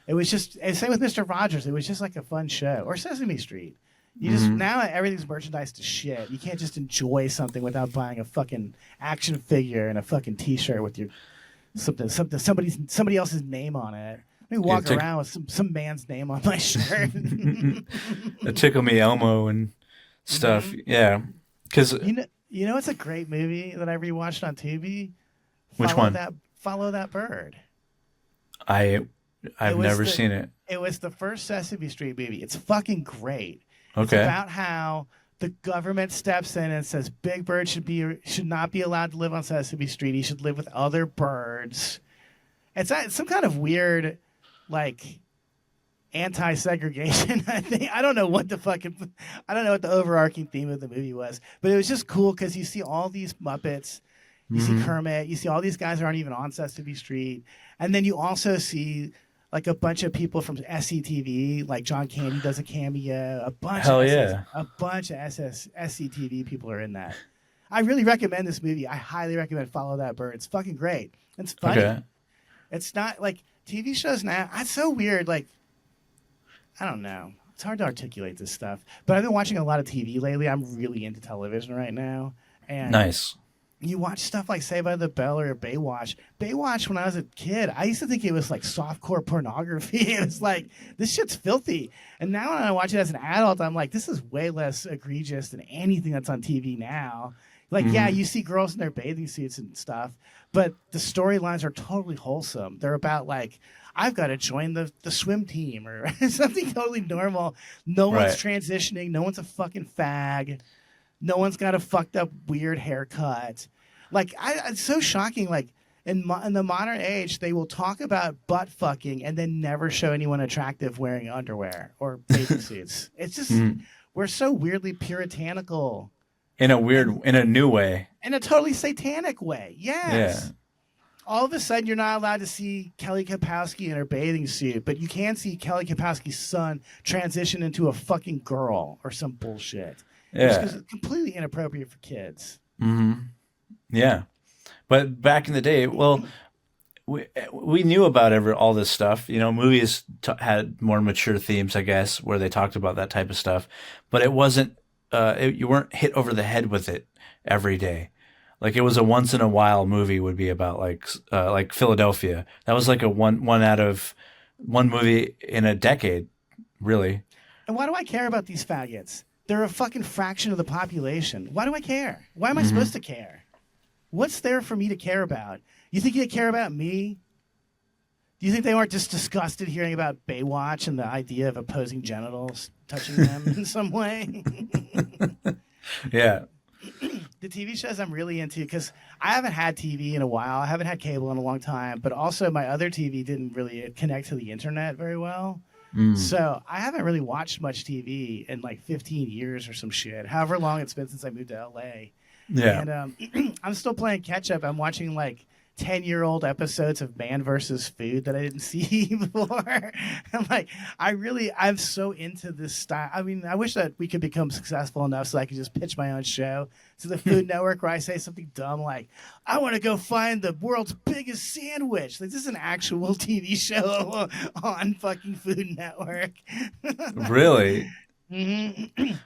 it was just and same with Mr. Rogers. It was just like a fun show or Sesame Street. You just now everything's merchandised to shit. You can't just enjoy something without buying a fucking action figure and a fucking T-shirt with your somebody else's name on it. Let me walk around with some man's name on my shirt. The Tickle Me Elmo and stuff. Yeah, because You know, it's a great movie that I rewatched on Tubi. Which one? Follow That Bird. I've never the- seen it. It was the first Sesame Street movie. It's fucking great. It's Okay. about how the government steps in and says Big Bird should not be allowed to live on Sesame Street. He should live with other birds. It's some kind of weird, like, anti-segregation. I don't know what the overarching theme of the movie was, but it was just cool because you see all these Muppets, you see Kermit, you see all these guys that aren't even on Sesame Street, and then you also see like a bunch of people from SCTV, like John Candy does a cameo. A bunch of SCTV people are in that. I really recommend this movie. I highly recommend Follow That Bird. It's fucking great. It's funny. Okay. It's not like TV shows now. It's so weird. Like, I don't know. It's hard to articulate this stuff. But I've been watching a lot of TV lately. I'm really into television right now. And Nice. you watch stuff like Saved by the Bell or Baywatch. Baywatch, when I was a kid, I used to think it was like softcore pornography. It was like, this shit's filthy. And now when I watch it as an adult, I'm like, this is way less egregious than anything that's on TV now. Like, yeah, you see girls in their bathing suits and stuff, but the storylines are totally wholesome. They're about like, I've got to join the swim team or something totally normal. No one's transitioning. No one's a fucking fag. No one's got a fucked up weird haircut. Like, it's so shocking. Like, in the modern age, they will talk about butt fucking and then never show anyone attractive wearing underwear or bathing suits. It's just, we're so weirdly puritanical. In a new way. In a totally satanic way. Yes. Yeah. All of a sudden, you're not allowed to see Kelly Kapowski in her bathing suit, but you can see Kelly Kapowski's son transition into a fucking girl or some bullshit. Yeah. Because it's completely inappropriate for kids. Yeah. But back in the day, well, we knew about all this stuff. You know, movies had more mature themes, I guess, where they talked about that type of stuff. But it wasn't, you weren't hit over the head with it every day. Like it was a once in a while movie would be about like Philadelphia. That was like a one movie in a decade, really. And why do I care about these faggots? They're a fucking fraction of the population. Why do I care? Why am I supposed to care? What's there for me to care about? You think they care about me? Do you think they weren't just disgusted hearing about Baywatch and the idea of opposing genitals touching them in some way? Yeah. The TV shows I'm really into, because I haven't had TV in a while. I haven't had cable in a long time, but also my other TV didn't really connect to the internet very well. So I haven't really watched much TV in like 15 years or some shit, however long it's been since I moved to LA. Yeah. And I'm still playing catch up. I'm watching like 10-year-old episodes of Man vs. Food that I didn't see before. I'm so into this style. I mean, I wish that we could become successful enough so I could just pitch my own show to the Food Network where I say something dumb like, I want to go find the world's biggest sandwich. Like, this is an actual TV show on fucking Food Network. Really? I'm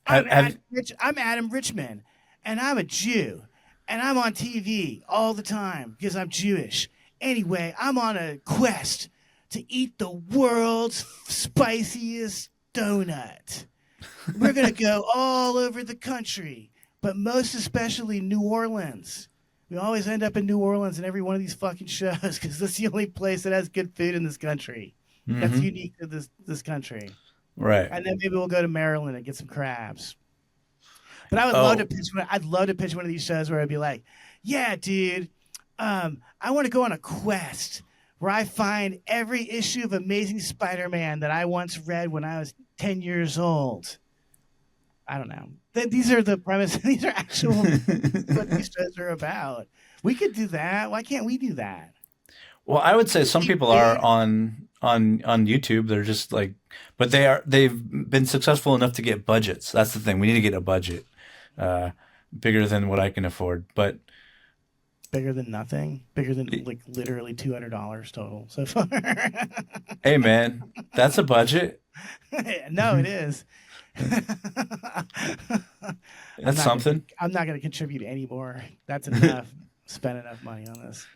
Adam Richman, and I'm a Jew. And I'm on TV all the time because I'm Jewish. Anyway, I'm on a quest to eat the world's spiciest donut. We're going to go all over the country, but most especially New Orleans. We always end up in New Orleans in every one of these fucking shows because that's the only place that has good food in this country. That's unique to this country. Right. And then maybe we'll go to Maryland and get some crabs. But I would love to Oh, pitch I'd love to pitch one of these shows where I'd be like, yeah, dude, I want to go on a quest where I find every issue of Amazing Spider-Man that I once read when I was 10 years old. I don't know. These are the premise. These are actual what these shows are about. We could do that. Why can't we do that? well, I would say some Be people are big. on YouTube. They're just like, but they've been successful enough to get budgets. That's the thing. We need to get a budget uh, bigger than what I can afford. But Bigger than nothing. Bigger than like literally $200 total so far. hey, man, that's a budget. No, it is. That's something, I'm not gonna contribute any more. That's enough. Spend enough money on this.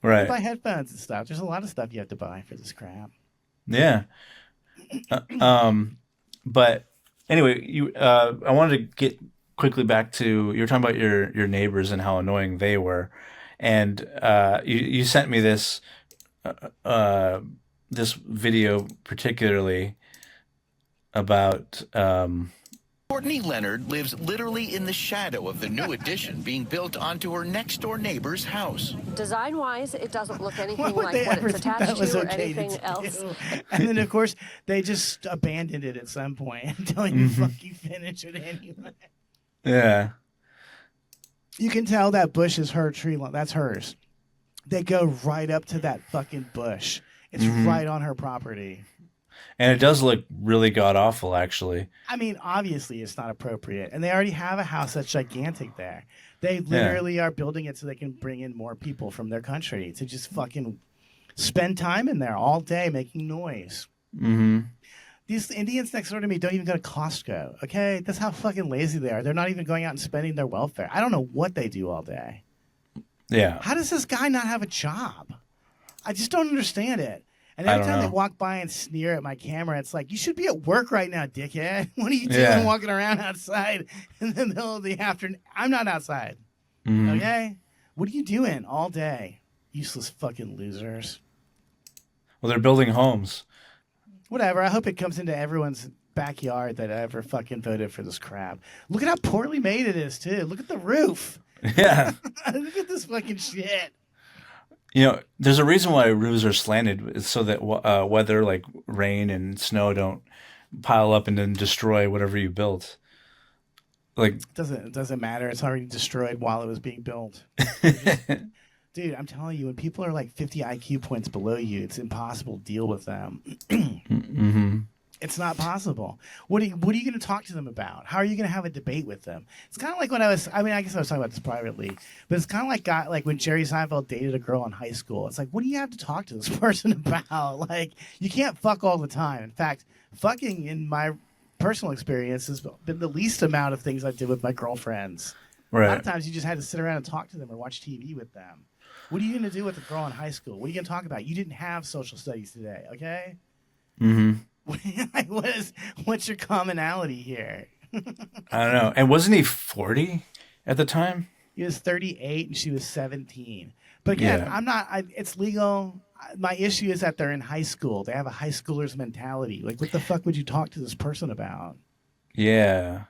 right? Buy headphones and stuff. There's a lot of stuff you have to buy for this crap. Yeah. Uh, um, but anyway, I wanted to get quickly back to you were talking about your neighbors and how annoying they were, and you sent me uh, this video particularly about Courtney Leonard lives literally in the shadow of the new addition being built onto her next-door neighbor's house. Design-wise, it doesn't look Why anything would like they what ever it's think attached that was to or okay anything to else. do? And then, of course, they just abandoned it at some point until you fucking finish it anyway. yeah. You can tell that bush is her tree line. That's hers. They go right up to that fucking bush. It's right on her property. And it does look really god awful, actually. I mean, obviously it's not appropriate. And they already have a house that's gigantic there. They literally are building it so they can bring in more people from their country to just fucking spend time in there all day making noise. Mm-hmm. These Indians next door to me don't even go to Costco, okay? That's how fucking lazy they are. They're not even going out and spending their welfare. I don't know what they do all day. Yeah. How does this guy not have a job? I just don't understand it. And I every don't time they know. walk by and sneer at my camera, it's like, you should be at work right now, dickhead. What are you doing Yeah. walking around outside in the middle of the afternoon? I'm not outside, Mhm. okay? What are you doing all day? Useless fucking losers. Well, they're building homes. Whatever. I hope it comes into everyone's backyard that ever fucking voted for this crap. Look at how poorly made it is, too. Look at the roof. Yeah. Look at this fucking shit. You know, there's a reason why roofs are slanted. It's so that weather like rain and snow don't pile up and then destroy whatever you built. Like, It doesn't matter. It's already destroyed while it was being built. Dude, I'm telling you, when people are like 50 IQ points below you, it's impossible to deal with them. mm-hmm. It's not possible. What are you going to talk to them about? How are you going to have a debate with them? It's kind of like when I guess I was talking about this privately, but it's kind of like when Jerry Seinfeld dated a girl in high school. It's like, what do you have to talk to this person about? Like, you can't fuck all the time. In fact, fucking in my personal experience has been the least amount of things I did with my girlfriends. A lot Right. of times you just had to sit around and talk to them or watch TV with them. What are you going to do with a girl in high school? What are you going to talk about? You didn't have social studies today, okay? Mm-hmm. Like, what's your commonality here? I don't know. And wasn't he 40 at the time? He was 38 and she was 17. But again, Yeah. it's legal. My issue is that they're in high school. They have a high schooler's mentality. Like, what the fuck would you talk to this person about? Yeah.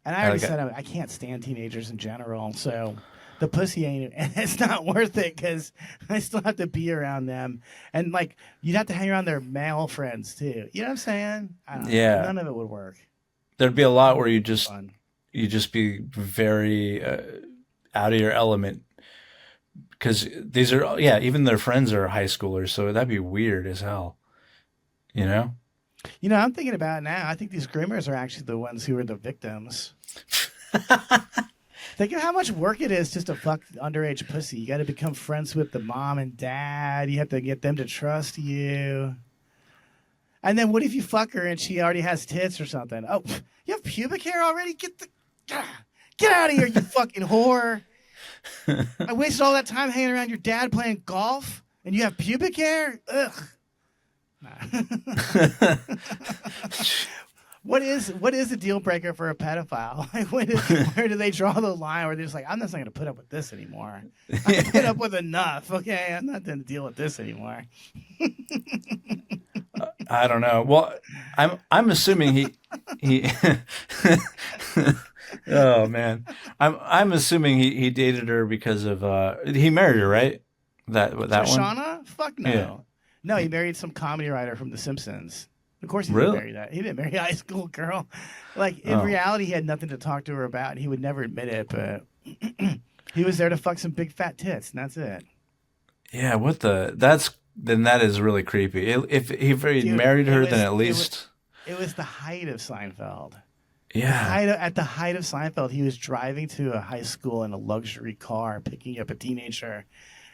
And I already like said I can't stand teenagers in general. So the pussy ain't, and it's not worth it because I still have to be around them. And like, you'd have to hang around their male friends too. You know what I'm saying? I don't know. Yeah. None of it would work. There'd be a lot where you Fun. just be very out of your element because these are even their friends are high schoolers, so that'd be weird as hell. You know? You know, I'm thinking about it now. I think these groomers are actually the ones who are the victims. Think of how much work it is just to fuck underage pussy. You got to become friends with the mom and dad. You have to get them to trust you. And then what if you fuck her and she already has tits or something? Oh, you have pubic hair already? Get out of here, you fucking whore. I wasted all that time hanging around your dad playing golf and you have pubic hair? Ugh. What is a deal breaker for a pedophile? Like, where do they draw the line where they're just like, I'm just not going to put up with this anymore. I put up with enough. Okay, I'm not going to deal with this anymore. I don't know. Well, I'm assuming he Oh man, I'm assuming he dated her because of he married her, right? That one. Shoshana? Fuck Yeah. no. No, he married some comedy writer from The Simpsons. Of course he didn't Really? marry that. He didn't marry a high school girl. Like, in Oh. reality, he had nothing to talk to her about, and he would never admit it, but he was there to fuck some big fat tits, and that's it. Yeah. What the? Then that is really creepy. If he Dude, married her, then at least. it was the height of Seinfeld. Yeah. At the height of Seinfeld, he was driving to a high school in a luxury car, picking up a teenager.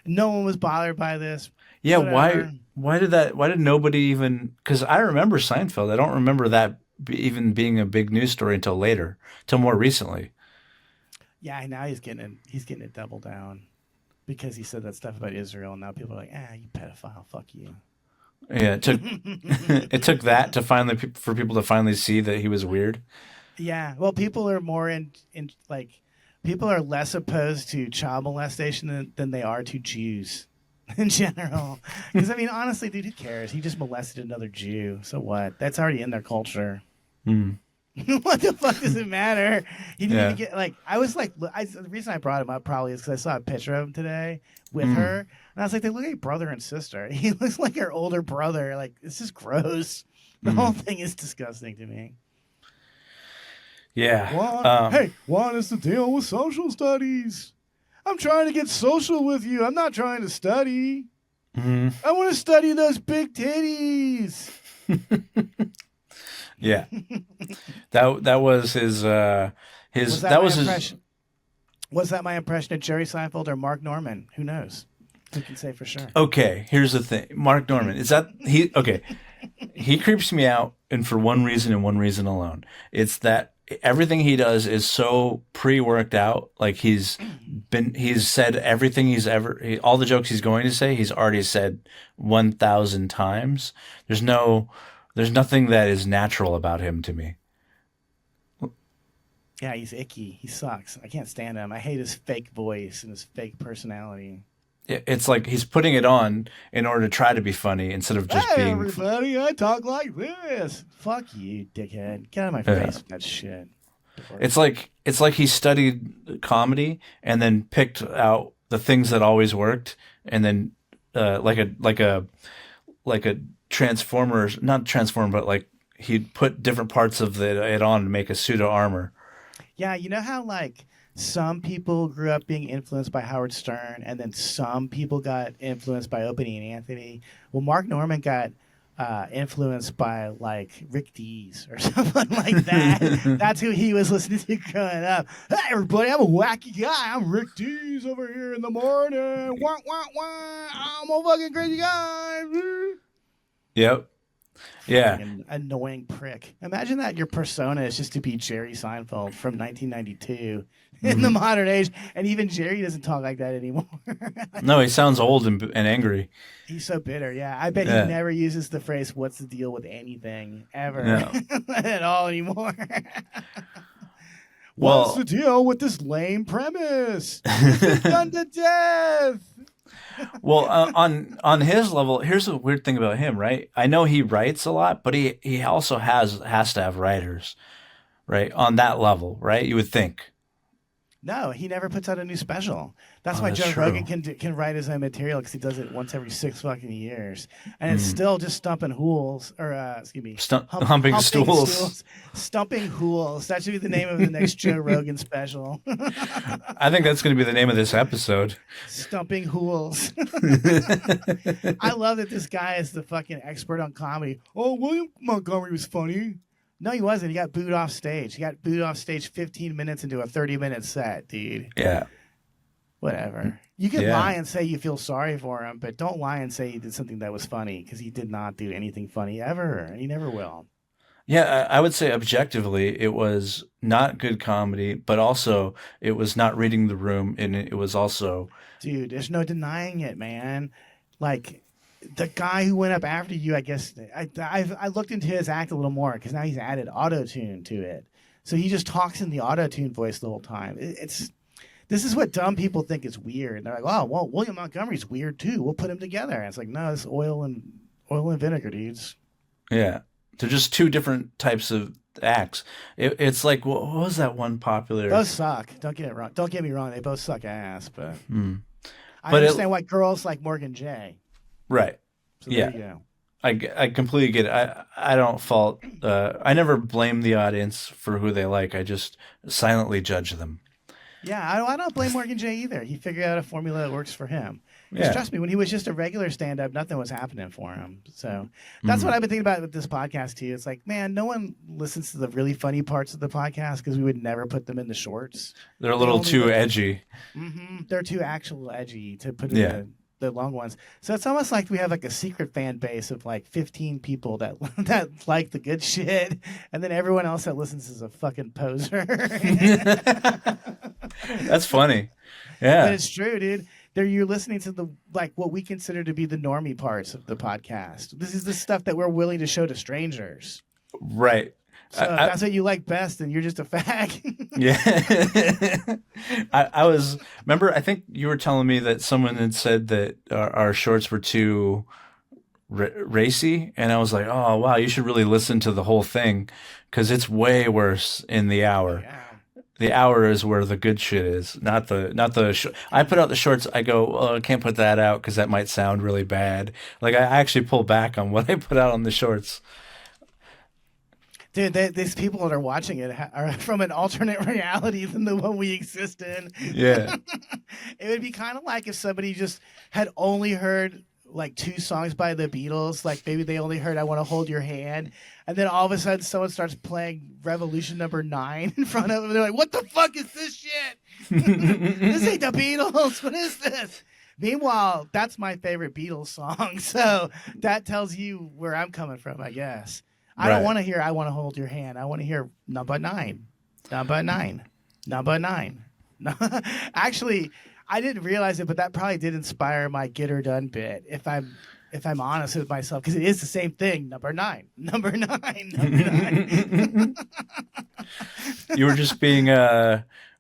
No one was bothered by this. Yeah. Whatever. Why did that? Why did nobody even? Because I remember Seinfeld. I don't remember that even being a big news story until later, till more recently. Yeah, now he's getting it double down because he said that stuff about Israel, and now people are like, you pedophile, fuck you. Yeah. It took it took that to finally for people to finally see that he was weird. Yeah, well, people are more in like people are less opposed to child molestation than they are to Jews in general. Because I mean, honestly, dude, who cares? He just molested another Jew, so what? That's already in their culture. Mm. What the fuck does it matter? He didn't Yeah. even get like. I was like, the reason I brought him up probably is because I saw a picture of him today with her, and I was like, they look like brother and sister. He looks like her older brother. Like, it's just gross. The whole thing is disgusting to me. Yeah. Hey, Juan is to deal with social studies. I'm trying to get social with you. I'm not trying to study. Mhm. I want to study those big titties. Yeah. That was his Was that that my was his impression? Was that my impression of Jerry Seinfeld or Mark Norman? Who knows? Who can say for sure? Okay, here's the thing. Mark Norman, is that he okay. He creeps me out and for one reason and one reason alone. It's that everything he does is so pre-worked out. Like he's said everything all the jokes he's going to say, he's already said 1,000 times. There's nothing that is natural about him to me. Yeah, he's icky. He sucks. I can't stand him. I hate his fake voice and his fake personality. It's like he's putting it on in order to try to be funny instead of just Hey, being. everybody, I talk like this. Fuck you, dickhead. Get out of my Yeah. face with that shit. It's like he studied comedy and then picked out the things that always worked, and then like a transformer, not transformer, but like he'd put different parts of it on to make a pseudo armor. Yeah, you know how like some people grew up being influenced by Howard Stern, and then some people got influenced by Opie and Anthony. Well, Mark Norman got influenced by like Rick Dees or something like that. That's who he was listening to growing up. Hey, everybody, I'm a wacky guy. I'm Rick Dees over here in the morning. Wah, wah, wah. I'm a fucking crazy guy. Yep. Yeah. An annoying prick. Imagine that your persona is just to be Jerry Seinfeld from 1992 in the modern age, and even Jerry doesn't talk like that anymore. No, he sounds old and angry. He's so bitter. Yeah, I bet Yeah. he never uses the phrase "What's the deal with anything" ever No. at all anymore. Well- What's the deal with this lame premise? He's been done to death. Well, on his level, here's the weird thing about him, right? I know he writes a lot, but he also has to have writers, right? On that level, right? You would think. No, he never puts out a new special. That's why That's Joe true. Rogan can write his own material because he does it once every 6 fucking years, and it's still just stumping hools or excuse me, Humping stools. Stumping hools. That should be the name of the next Joe Rogan special. I think that's going to be the name of this episode. Stumping hools. I love that this guy is the fucking expert on comedy. Oh, William Montgomery was funny. No, he wasn't. He got booed off stage. He got booed off stage 15 minutes into a 30-minute set, dude. Yeah. Whatever. You can Yeah. lie and say you feel sorry for him, but don't lie and say he did something that was funny because he did not do anything funny ever, and he never will. Yeah, I would say objectively, it was not good comedy, but also it was not reading the room, and it was also Dude, there's no denying it, man. Like, the guy who went up after you, I guess, I looked into his act a little more because now he's added auto-tune to it. So he just talks in the auto-tune voice the whole time. This is what dumb people think is weird. And they're like, oh, well, William Montgomery's weird too. We'll put him together. And it's like, no, it's oil and vinegar, dudes. yeah. They're just two different types of acts. It's like what was that one popular? Both suck. Don't get it wrong. Don't get me wrong. They both suck ass, but I But understand why girls like Morgan J. Right. So Yeah. there you go. I completely get it. I don't fault. I never blame the audience for who they like. I just silently judge them. Yeah, I don't blame Morgan J either. He figured out a formula that works for him. 'Cause Yeah. trust me, when he was just a regular stand-up, nothing was happening for him. So that's what I've been thinking about with this podcast too. It's like, man, no one listens to the really funny parts of the podcast because we would never put them in the shorts. They're a little only too look- edgy. They're too actual edgy to put in Yeah. the long ones. So it's almost like we have like a secret fan base of like 15 people that that like the good shit, and then everyone else that listens is a fucking poser. That's funny. But Yeah. it's true, dude. You're listening to the like what we consider to be the normie parts of the podcast. This is the stuff that we're willing to show to strangers. Right. So if that's what you like best, then you're just a fag. Yeah. I was, remember, I think you were telling me that someone had said that our shorts were too racy. And I was like, oh, wow, you should really listen to the whole thing because it's way worse in the hour. Yeah. The hour is where the good shit is, not the. I put out the shorts. I go, oh, I can't put that out because that might sound really bad. Like I actually pull back on what I put out on the shorts. Dude, these people that are watching it are from an alternate reality than the one we exist in. Yeah. It would be kind of like if somebody just had only heard like 2 songs by the Beatles, like maybe they only heard "I Want to Hold Your Hand," and then all of a sudden someone starts playing Revolution Number 9 in front of them. They're like, "What the fuck is this shit? This ain't the Beatles. What is this?" Meanwhile, that's my favorite Beatles song, so that tells you where I'm coming from, I guess. I don't Right. want to hear "I Want to Hold Your Hand." I want to hear "Number 9, Number 9, Number 9." Actually, I didn't realize it, but that probably did inspire my "Get Her Done" bit. If I'm honest with myself, because it is the same thing. Number 9, Number 9, Number 9. You were just being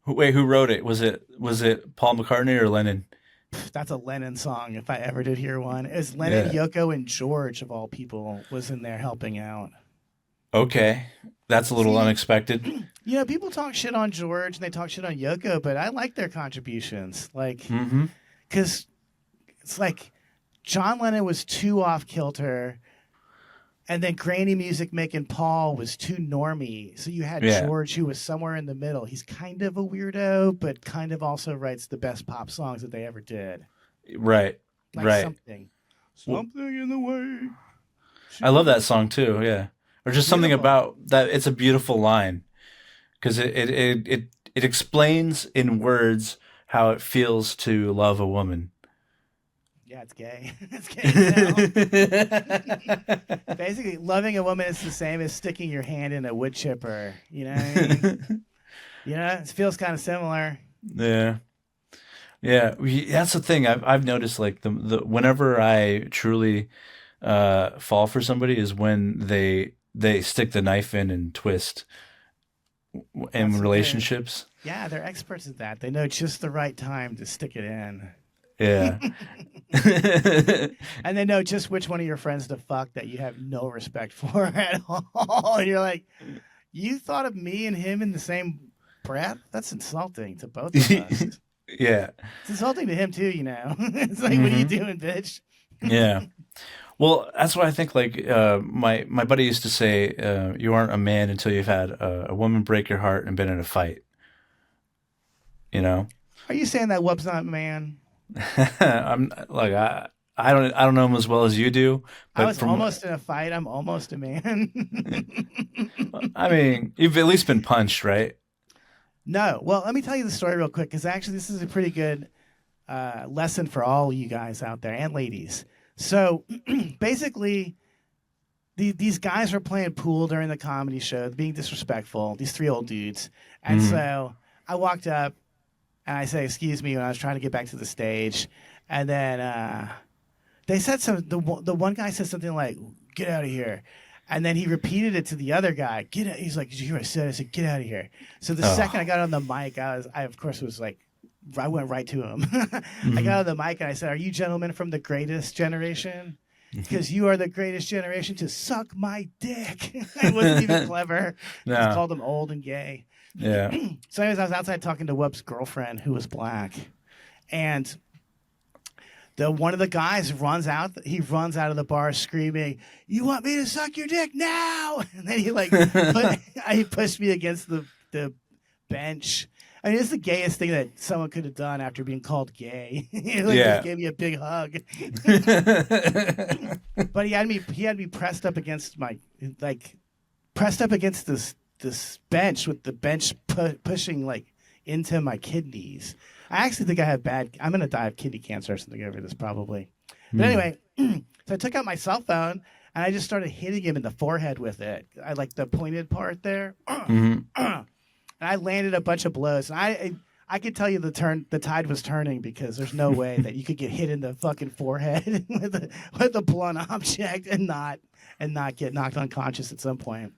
wait, who wrote it? Was it Paul McCartney or Lennon? That's a Lennon song, if I ever did hear one. It was Lennon, Yeah. Yoko, and George, of all people, was in there helping out. Okay. That's a little unexpected. You know, people talk shit on George and they talk shit on Yoko, but I like their contributions. Like, Mm-hmm. because it's like John Lennon was too off kilter, and then granny music making Paul was too normie. So you had Yeah. George, who was somewhere in the middle. He's kind of a weirdo, but kind of also writes the best pop songs that they ever did. Right. Like Right. something in the way. I love that song too. Yeah. Or just something Beautiful. about that. It's a beautiful line because it explains in words how it feels to love a woman. Yeah, it's gay. It's gay now. Basically, loving a woman is the same as sticking your hand in a wood chipper. You know what I mean? You know, it feels kind of similar. Yeah. Yeah, that's the thing. I've noticed like the whenever I truly fall for somebody is when they stick the knife in and twist in That's relationships. Yeah, they're experts at that. They know just the right time to stick it in. Yeah. And they know just which one of your friends to fuck that you have no respect for at all. And you're like, you thought of me and him in the same breath? That's insulting to both of us. Yeah. It's insulting to him too, you know. It's like, what are you doing, bitch? Yeah. Well, that's what I think. Like my buddy used to say, "You aren't a man until you've had a woman break your heart and been in a fight." You know, Are you saying that Wub's not a man? I'm like I don't know him as well as you do, I but was almost in a fight. I'm almost a man. I mean, you've at least been punched, right? No. Well, let me tell you the story real quick, because actually this is a pretty good lesson for all you guys out there and ladies. So basically, these guys were playing pool during the comedy show, being disrespectful, these 3 old dudes. And so I walked up and I said, "Excuse me," when I was trying to get back to the stage. And then they said the one guy said something like, "Get out of here." And then he repeated it to the other guy. "Get out." He's like, "Did you hear what I said?" I said, "Get out of here." So the second I got on the mic, I of course was like, I went right to him. I got on the mic and I said, "Are you gentlemen from the greatest generation?" because you are the greatest generation to suck my dick. It wasn't even clever. No. Just called him old and gay. Yeah. So anyways, I was outside talking to Whoop's girlfriend who was black, and one of the guys runs out. He runs out of the bar screaming, "You want me to suck your dick now?" And then he pushed me against the bench. I mean, it's the gayest thing that someone could have done after being called gay. He just gave me a big hug. But he had me pressed up against this bench with the bench pushing like into my kidneys. I actually think I'm going to die of kidney cancer or something over this probably. But anyway, so I took out my cell phone and I just started hitting him in the forehead with it. I like the pointed part there. And I landed a bunch of blows. And I could tell you the tide was turning because there's no way that you could get hit in the fucking forehead with a blunt object and not get knocked unconscious at some point.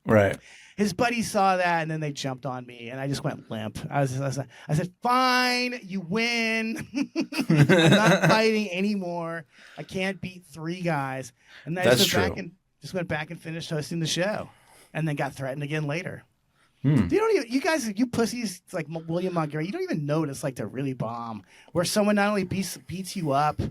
Right. His buddies saw that, and then they jumped on me, and I just went limp. I said, "Fine, you win. I'm not fighting anymore. I can't beat 3 guys." And then I just went back and finished hosting the show, and then got threatened again later. You pussies like William Montgomery, you don't even notice like to really bomb where someone not only beats you up,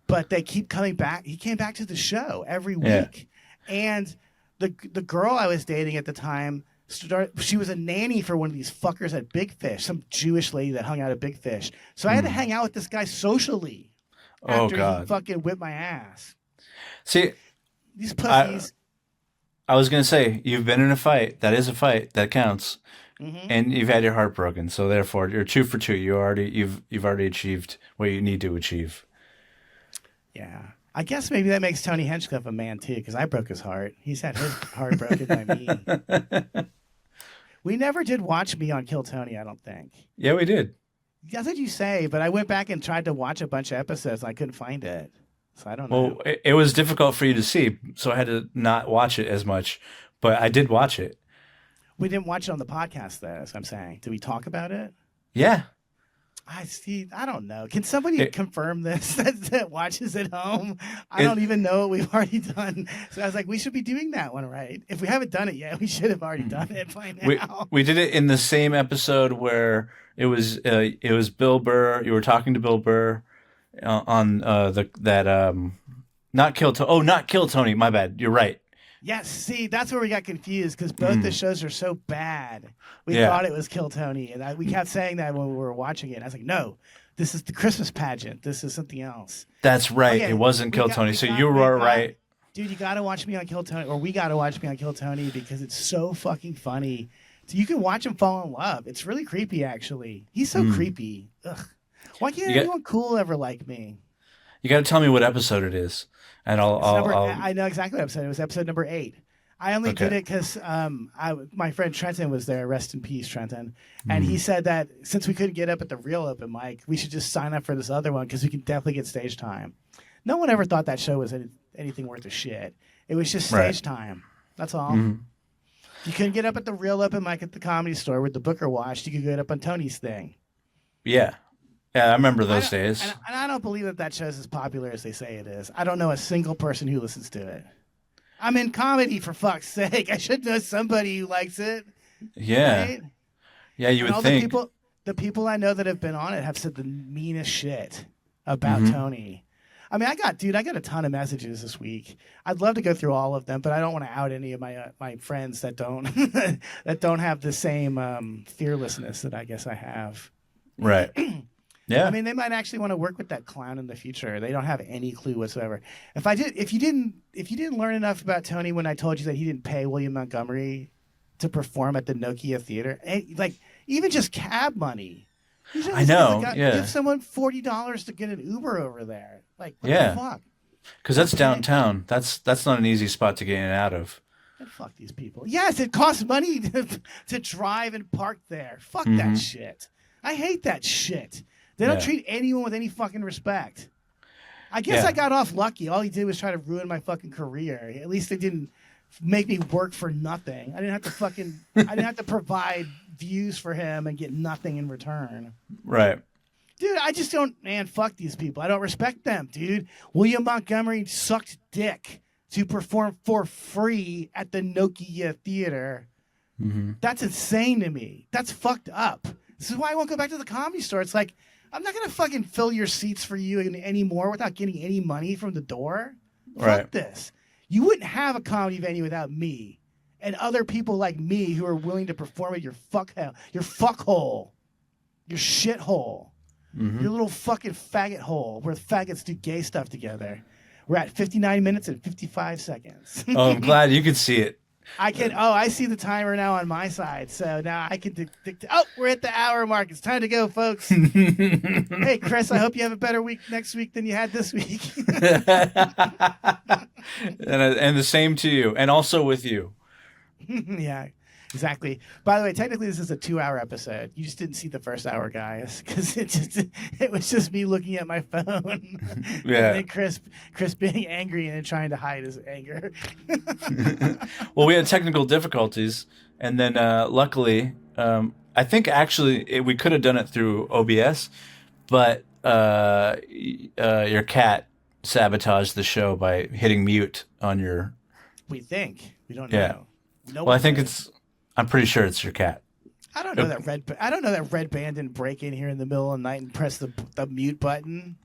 but they keep coming back. He came back to the show every week, and the girl I was dating at the time she was a nanny for one of these fuckers at Big Fish, some Jewish lady that hung out at Big Fish. So I had to hang out with this guy socially after he fucking whipped my ass. See, these pussies. I was gonna say you've been in a fight. That is a fight that counts, and you've had your heart broken. So therefore, you're 2 for 2. You've already achieved what you need to achieve. Yeah. I guess maybe that makes Tony Hinchcliffe a man too, because I broke his heart. He's had his heart broken by me. We never did watch Me on Kill Tony, I don't think. Yeah, we did. That's what you say, but I went back and tried to watch a bunch of episodes and I couldn't find it. So I don't know. Well, it was difficult for you to see, so I had to not watch it as much, but I did watch it. We didn't watch it on the podcast though, as I'm saying. Did we talk about it? Yeah. I don't know. Can somebody confirm this that watches at home? I don't even know what we've already done. So I was like, we should be doing that one, right? If we haven't done it yet, we should have already done it by now. We did it in the same episode where it was Bill Burr. You were talking to Bill Burr on not Kill Tony. My bad. You're right. Yes, see, that's where we got confused because both the shows are so bad. We thought it was Kill Tony, and we kept saying that when we were watching it. I was like, no, this is the Christmas pageant. This is something else. That's right. Okay, it wasn't Kill Tony, so you were right. Dude, you got to watch Me on Kill Tony, or we got to watch Me on Kill Tony because it's so fucking funny. So you can watch him fall in love. It's really creepy, actually. He's so creepy. Ugh. Why can't anyone cool ever like me? You got to tell me what episode it is. And I know exactly what episode. It was episode number 8. I only did it because my friend Trenton was there. Rest in peace, Trenton. And he said that since we couldn't get up at the real open mic, we should just sign up for this other one because we can definitely get stage time. No one ever thought that show was anything worth a shit. It was just stage time. That's all. You couldn't get up at the real open mic at the Comedy Store with the Booker watched. You could get up on Tony's thing. Yeah. Yeah, I remember those days. And I don't believe that show's as popular as they say it is. I don't know a single person who listens to it. I'm in comedy, for fuck's sake. I should know somebody who likes it. Yeah. Right? Yeah, you would think. The people I know that have been on it have said the meanest shit about Tony. I mean, I got a ton of messages this week. I'd love to go through all of them, but I don't want to out any of my friends that don't that don't have the same fearlessness that I guess I have. Right. Yeah. I mean, they might actually want to work with that clown in the future. They don't have any clue whatsoever. If you didn't learn enough about Tony when I told you that he didn't pay William Montgomery to perform at the Nokia Theater, like even just cab money. I know. Give someone $40 to get an Uber over there. Like, what the fuck? Because that's downtown. That's not an easy spot to get in and out of. And fuck these people. Yes, it costs money to drive and park there. Fuck that shit. I hate that shit. They don't treat anyone with any fucking respect. I guess I got off lucky. All he did was try to ruin my fucking career. At least they didn't make me work for nothing. I didn't have to provide views for him and get nothing in return. Right. Dude, I just don't, man, fuck these people. I don't respect them, dude. William Montgomery sucked dick to perform for free at the Nokia Theater. Mm-hmm. That's insane to me. That's fucked up. This is why I won't go back to the Comedy Store. It's like, I'm not going to fucking fill your seats for you anymore without getting any money from the door. Right. Fuck this. You wouldn't have a comedy venue without me and other people like me who are willing to perform at your fuckhole, your shithole, your little fucking faggot hole where faggots do gay stuff together. We're at 59 minutes and 55 seconds. Oh, I'm glad you could see it. I can. Oh, I see the timer now on my side, so now I can dictate. Oh, we're at the hour mark. It's time to go, folks. Hey, Chris, I hope you have a better week next week than you had this week. And the same to you, and also with you. Yeah, exactly. By the way, technically this is a 2-hour episode. You just didn't see the first hour, guys, because it was just me looking at my phone. Yeah. And then Chris being angry and trying to hide his anger. Well, we had technical difficulties, and then luckily, I think actually we could have done it through OBS, but your cat sabotaged the show by hitting mute on your. We think we don't Yeah. know. No Well, I one think knows. I'm pretty sure it's your cat. I don't know that Red Band didn't break in here in the middle of the night and press the mute button.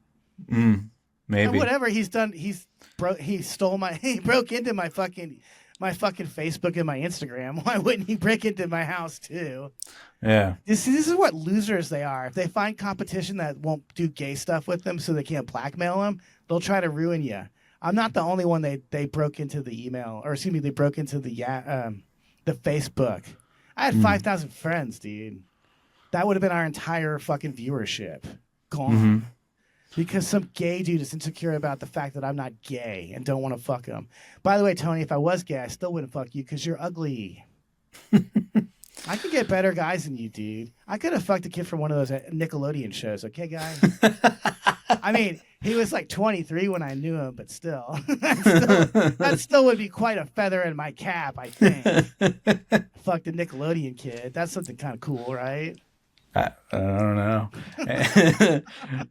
Maybe. And whatever he's done, he broke into my fucking Facebook and my Instagram. Why wouldn't he break into my house too? Yeah. This is what losers they are. If they find competition that won't do gay stuff with them, so they can't blackmail them, they'll try to ruin you. I'm not the only one they broke into the email, or excuse me, they broke into the Facebook. I had 5,000 friends, dude. That would have been our entire fucking viewership gone. Because some gay dude is insecure about the fact that I'm not gay and don't want to fuck him. By the way, Tony, if I was gay, I still wouldn't fuck you because you're ugly. I could get better guys than you, dude. I could have fucked a kid from one of those Nickelodeon shows, okay, guys? I mean, he was like 23 when I knew him, but still. that still would be quite a feather in my cap, I think. Fucked a Nickelodeon kid. That's something kind of cool, right? I don't know.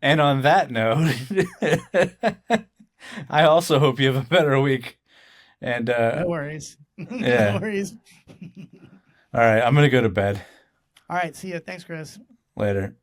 And on that note, I also hope you have a better week. And No worries. Yeah. No worries. All right, I'm going to go to bed. All right, see ya. Thanks, Chris. Later.